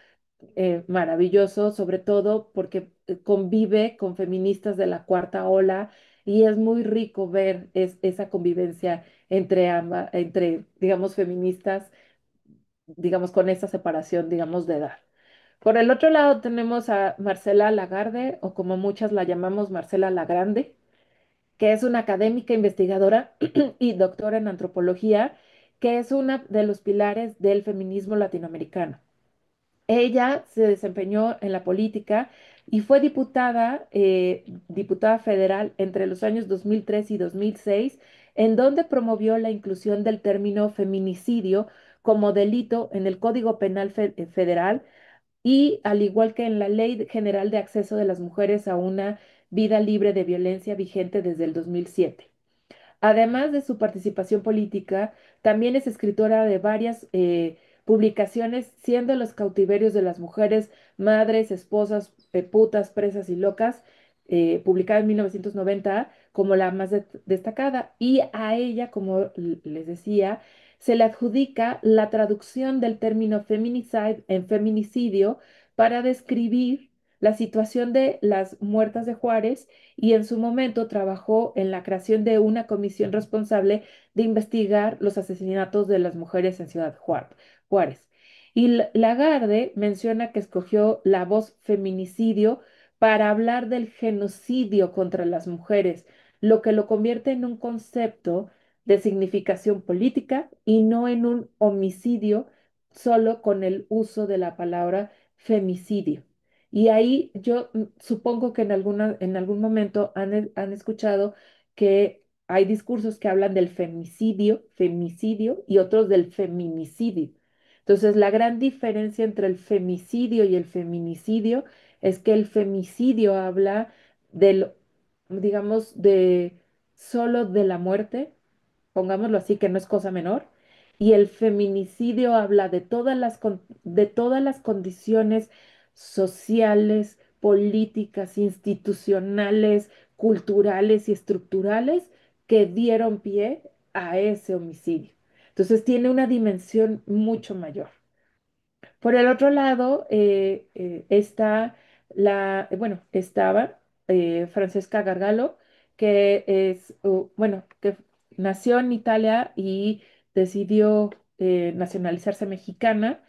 maravilloso, sobre todo porque convive con feministas de la cuarta ola y es muy rico ver esa convivencia entre ambas, entre, digamos, feministas, digamos, con esa separación, digamos, de edad. Por el otro lado tenemos a Marcela Lagarde, o como muchas la llamamos Marcela Lagrande, que es una académica investigadora y doctora en antropología, que es una de los pilares del feminismo latinoamericano. Ella se desempeñó en la política y fue diputada federal entre los años 2003 y 2006, en donde promovió la inclusión del término feminicidio como delito en el Código Penal Federal y al igual que en la Ley General de Acceso de las Mujeres a una vida libre de violencia vigente desde el 2007. Además de su participación política, también es escritora de varias publicaciones, siendo Los cautiverios de las mujeres, madres, esposas, putas, presas y locas, publicada en 1990 como la más destacada. Y a ella, como les decía, se le adjudica la traducción del término feminicide en feminicidio para describir la situación de las muertas de Juárez y en su momento trabajó en la creación de una comisión responsable de investigar los asesinatos de las mujeres en Juárez. Y Lagarde menciona que escogió la voz feminicidio para hablar del genocidio contra las mujeres, lo que lo convierte en un concepto de significación política y no en un homicidio solo con el uso de la palabra femicidio. Y ahí yo supongo que en algún momento han escuchado que hay discursos que hablan del femicidio y otros del feminicidio. Entonces, la gran diferencia entre el femicidio y el feminicidio es que el femicidio habla del, digamos, de solo de la muerte, pongámoslo así, que no es cosa menor, y el feminicidio habla de de todas las condiciones sociales, políticas, institucionales, culturales y estructurales que dieron pie a ese homicidio. Entonces tiene una dimensión mucho mayor. Por el otro lado, está estaba Francesca Gargalo, que bueno, que nació en Italia y decidió nacionalizarse mexicana.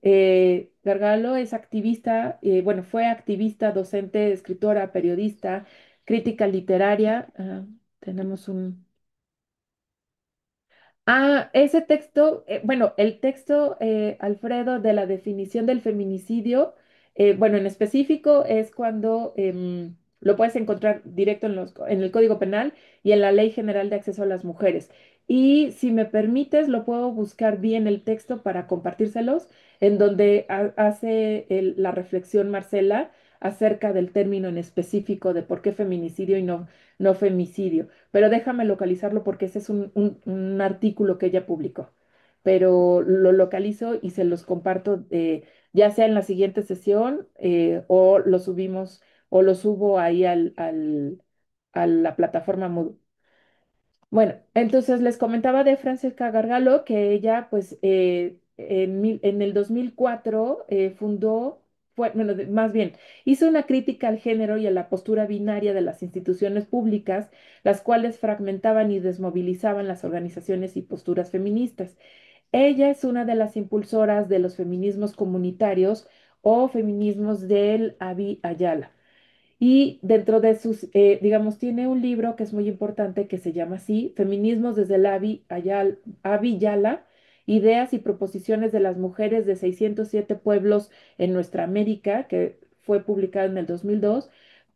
Gargalo es activista, bueno, fue activista, docente, escritora, periodista, crítica literaria. Tenemos un... Ese texto, bueno, el texto, Alfredo, de la definición del feminicidio, bueno, en específico es cuando lo puedes encontrar directo en el Código Penal y en la Ley General de Acceso a las Mujeres. Y si me permites, lo puedo buscar bien el texto para compartírselos, en donde hace la reflexión Marcela acerca del término en específico de por qué feminicidio y no femicidio, pero déjame localizarlo porque ese es un artículo que ella publicó. Pero lo localizo y se los comparto ya sea en la siguiente sesión o lo subimos o lo subo ahí a la plataforma Moodle. Bueno, entonces les comentaba de Francesca Gargalo que ella, pues, en el 2004 bueno, más bien, hizo una crítica al género y a la postura binaria de las instituciones públicas, las cuales fragmentaban y desmovilizaban las organizaciones y posturas feministas. Ella es una de las impulsoras de los feminismos comunitarios o feminismos del Abi Ayala. Y dentro de sus, digamos, tiene un libro que es muy importante que se llama así, Feminismos desde el Abi Yala, Ideas y Proposiciones de las Mujeres de 607 Pueblos en Nuestra América, que fue publicado en el 2002,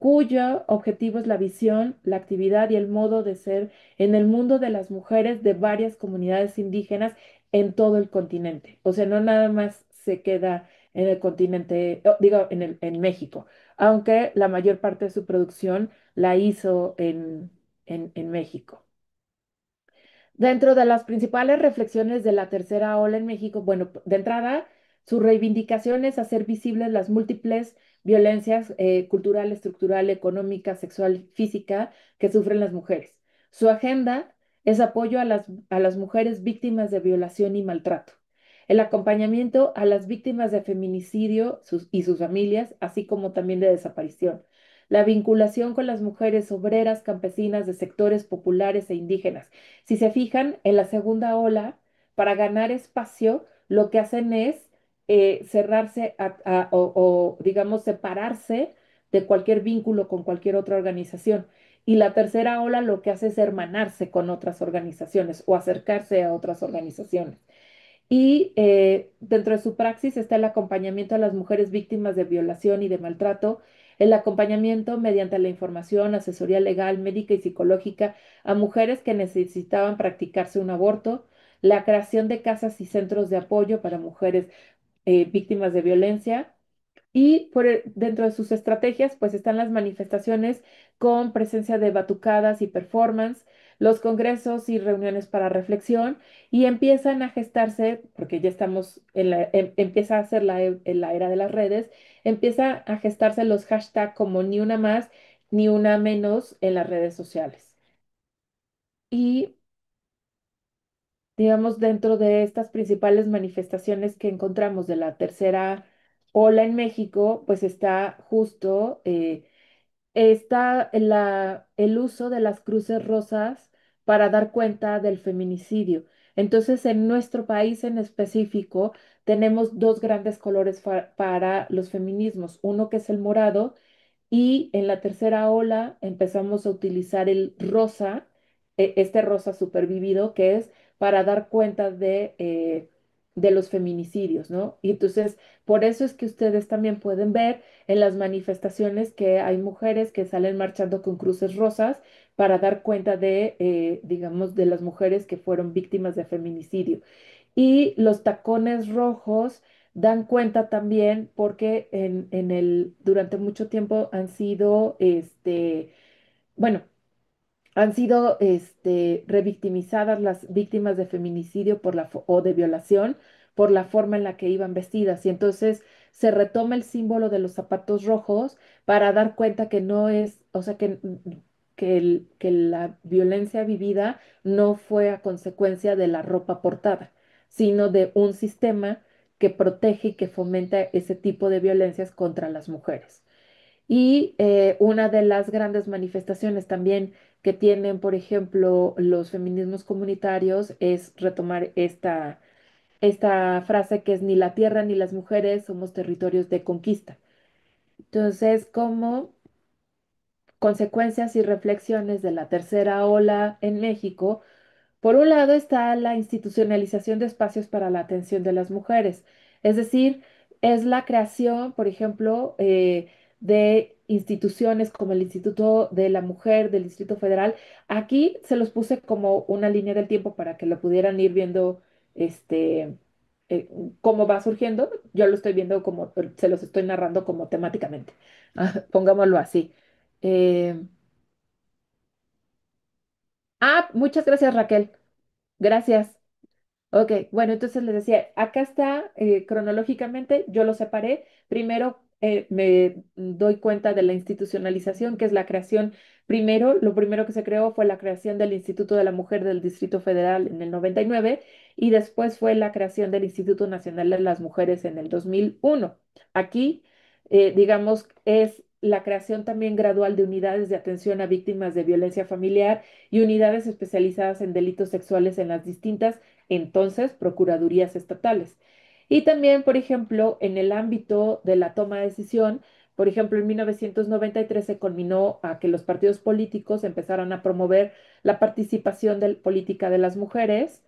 cuyo objetivo es la visión, la actividad y el modo de ser en el mundo de las mujeres de varias comunidades indígenas en todo el continente. O sea, no nada más se queda en el continente, digo, en México, aunque la mayor parte de su producción la hizo en México. Dentro de las principales reflexiones de la tercera ola en México, bueno, de entrada, su reivindicación es hacer visibles las múltiples violencias cultural, estructural, económica, sexual, física que sufren las mujeres. Su agenda es apoyo a las mujeres víctimas de violación y maltrato, el acompañamiento a las víctimas de feminicidio y sus familias, así como también de desaparición, la vinculación con las mujeres obreras, campesinas de sectores populares e indígenas. Si se fijan, en la segunda ola, para ganar espacio, lo que hacen es cerrarse digamos, separarse de cualquier vínculo con cualquier otra organización. Y la tercera ola lo que hace es hermanarse con otras organizaciones o acercarse a otras organizaciones. Y dentro de su praxis está el acompañamiento a las mujeres víctimas de violación y de maltrato, el acompañamiento mediante la información, asesoría legal, médica y psicológica a mujeres que necesitaban practicarse un aborto, la creación de casas y centros de apoyo para mujeres víctimas de violencia, y dentro de sus estrategias, pues están las manifestaciones con presencia de batucadas y performance, los congresos y reuniones para reflexión, y empiezan a gestarse, porque ya estamos empieza a ser en la era de las redes, empieza a gestarse los hashtags como ni una más, ni una menos en las redes sociales. Y digamos, dentro de estas principales manifestaciones que encontramos de la tercera ola en México, pues está justo está el uso de las cruces rosas para dar cuenta del feminicidio. Entonces, en nuestro país en específico, tenemos dos grandes colores para los feminismos, uno que es el morado y en la tercera ola empezamos a utilizar el rosa, este rosa supervivido, que es para dar cuenta de los feminicidios, ¿no? Y entonces, por eso es que ustedes también pueden ver en las manifestaciones que hay mujeres que salen marchando con cruces rosas para dar cuenta digamos, de las mujeres que fueron víctimas de feminicidio. Y los tacones rojos dan cuenta también porque durante mucho tiempo han sido, bueno, han sido revictimizadas las víctimas de feminicidio o de violación por la forma en la que iban vestidas. Y entonces se retoma el símbolo de los zapatos rojos para dar cuenta que no es, o sea, que la violencia vivida no fue a consecuencia de la ropa portada, sino de un sistema que protege y que fomenta ese tipo de violencias contra las mujeres. Y una de las grandes manifestaciones también que tienen, por ejemplo, los feminismos comunitarios es retomar esta frase que es ni la tierra ni las mujeres somos territorios de conquista. Entonces, como consecuencias y reflexiones de la tercera ola en México, por un lado está la institucionalización de espacios para la atención de las mujeres, es decir, es la creación, por ejemplo, de instituciones como el Instituto de la Mujer del Distrito Federal. Aquí se los puse como una línea del tiempo para que lo pudieran ir viendo, este, eh, cómo va surgiendo. Yo lo estoy viendo como, se los estoy narrando como temáticamente. Pongámoslo así. Eh, Muchas gracias, Raquel. Gracias. Ok, bueno, entonces les decía, acá está cronológicamente, yo lo separé. Primero me doy cuenta de la institucionalización, que es la creación. Primero, lo primero que se creó fue la creación del Instituto de la Mujer del Distrito Federal en el 99 y después fue la creación del Instituto Nacional de las Mujeres en el 2001. Aquí, digamos, es la creación también gradual de unidades de atención a víctimas de violencia familiar y unidades especializadas en delitos sexuales en las distintas entonces procuradurías estatales. Y también, por ejemplo, en el ámbito de la toma de decisión, por ejemplo, en 1993 se culminó a que los partidos políticos empezaran a promover la participación política de las mujeres.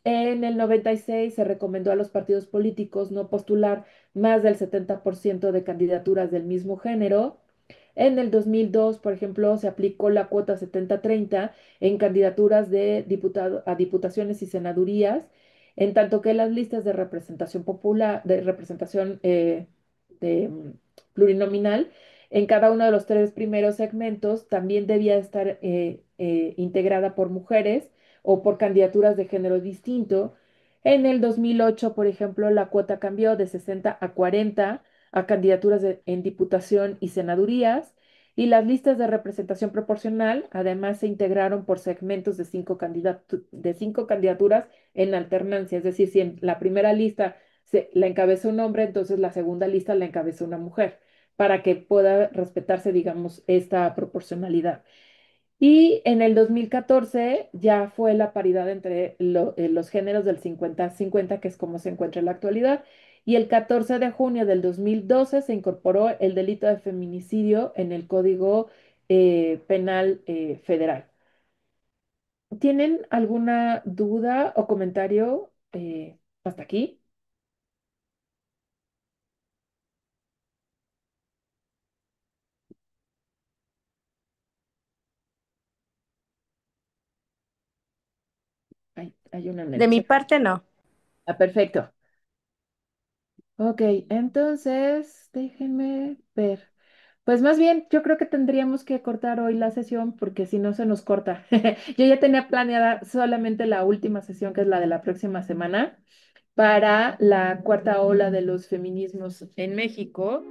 En el 96 se recomendó a los partidos políticos no postular más del 70% de candidaturas del mismo género. En el 2002, por ejemplo, se aplicó la cuota 70-30 en candidaturas de diputado, a diputaciones y senadurías, en tanto que las listas de representación popular, de representación de, plurinominal, en cada uno de los tres primeros segmentos también debía estar integrada por mujeres o por candidaturas de género distinto. En el 2008, por ejemplo, la cuota cambió de 60 a 40 a candidaturas en diputación y senadurías, y las listas de representación proporcional además se integraron por segmentos de de 5 candidaturas en alternancia, es decir, si en la primera lista la encabeza un hombre, entonces la segunda lista la encabeza una mujer, para que pueda respetarse, digamos, esta proporcionalidad. Y en el 2014 ya fue la paridad entre los géneros del 50-50, que es como se encuentra en la actualidad. Y el 14 de junio del 2012 se incorporó el delito de feminicidio en el Código Penal Federal. ¿Tienen alguna duda o comentario hasta aquí? Hay una en De el mi chat. parte, no. Ah, perfecto. Ok, entonces déjenme ver. Pues más bien, yo creo que tendríamos que cortar hoy la sesión porque si no se nos corta. Yo ya tenía planeada solamente la última sesión, que es la de la próxima semana, para la cuarta ola de los feminismos en México.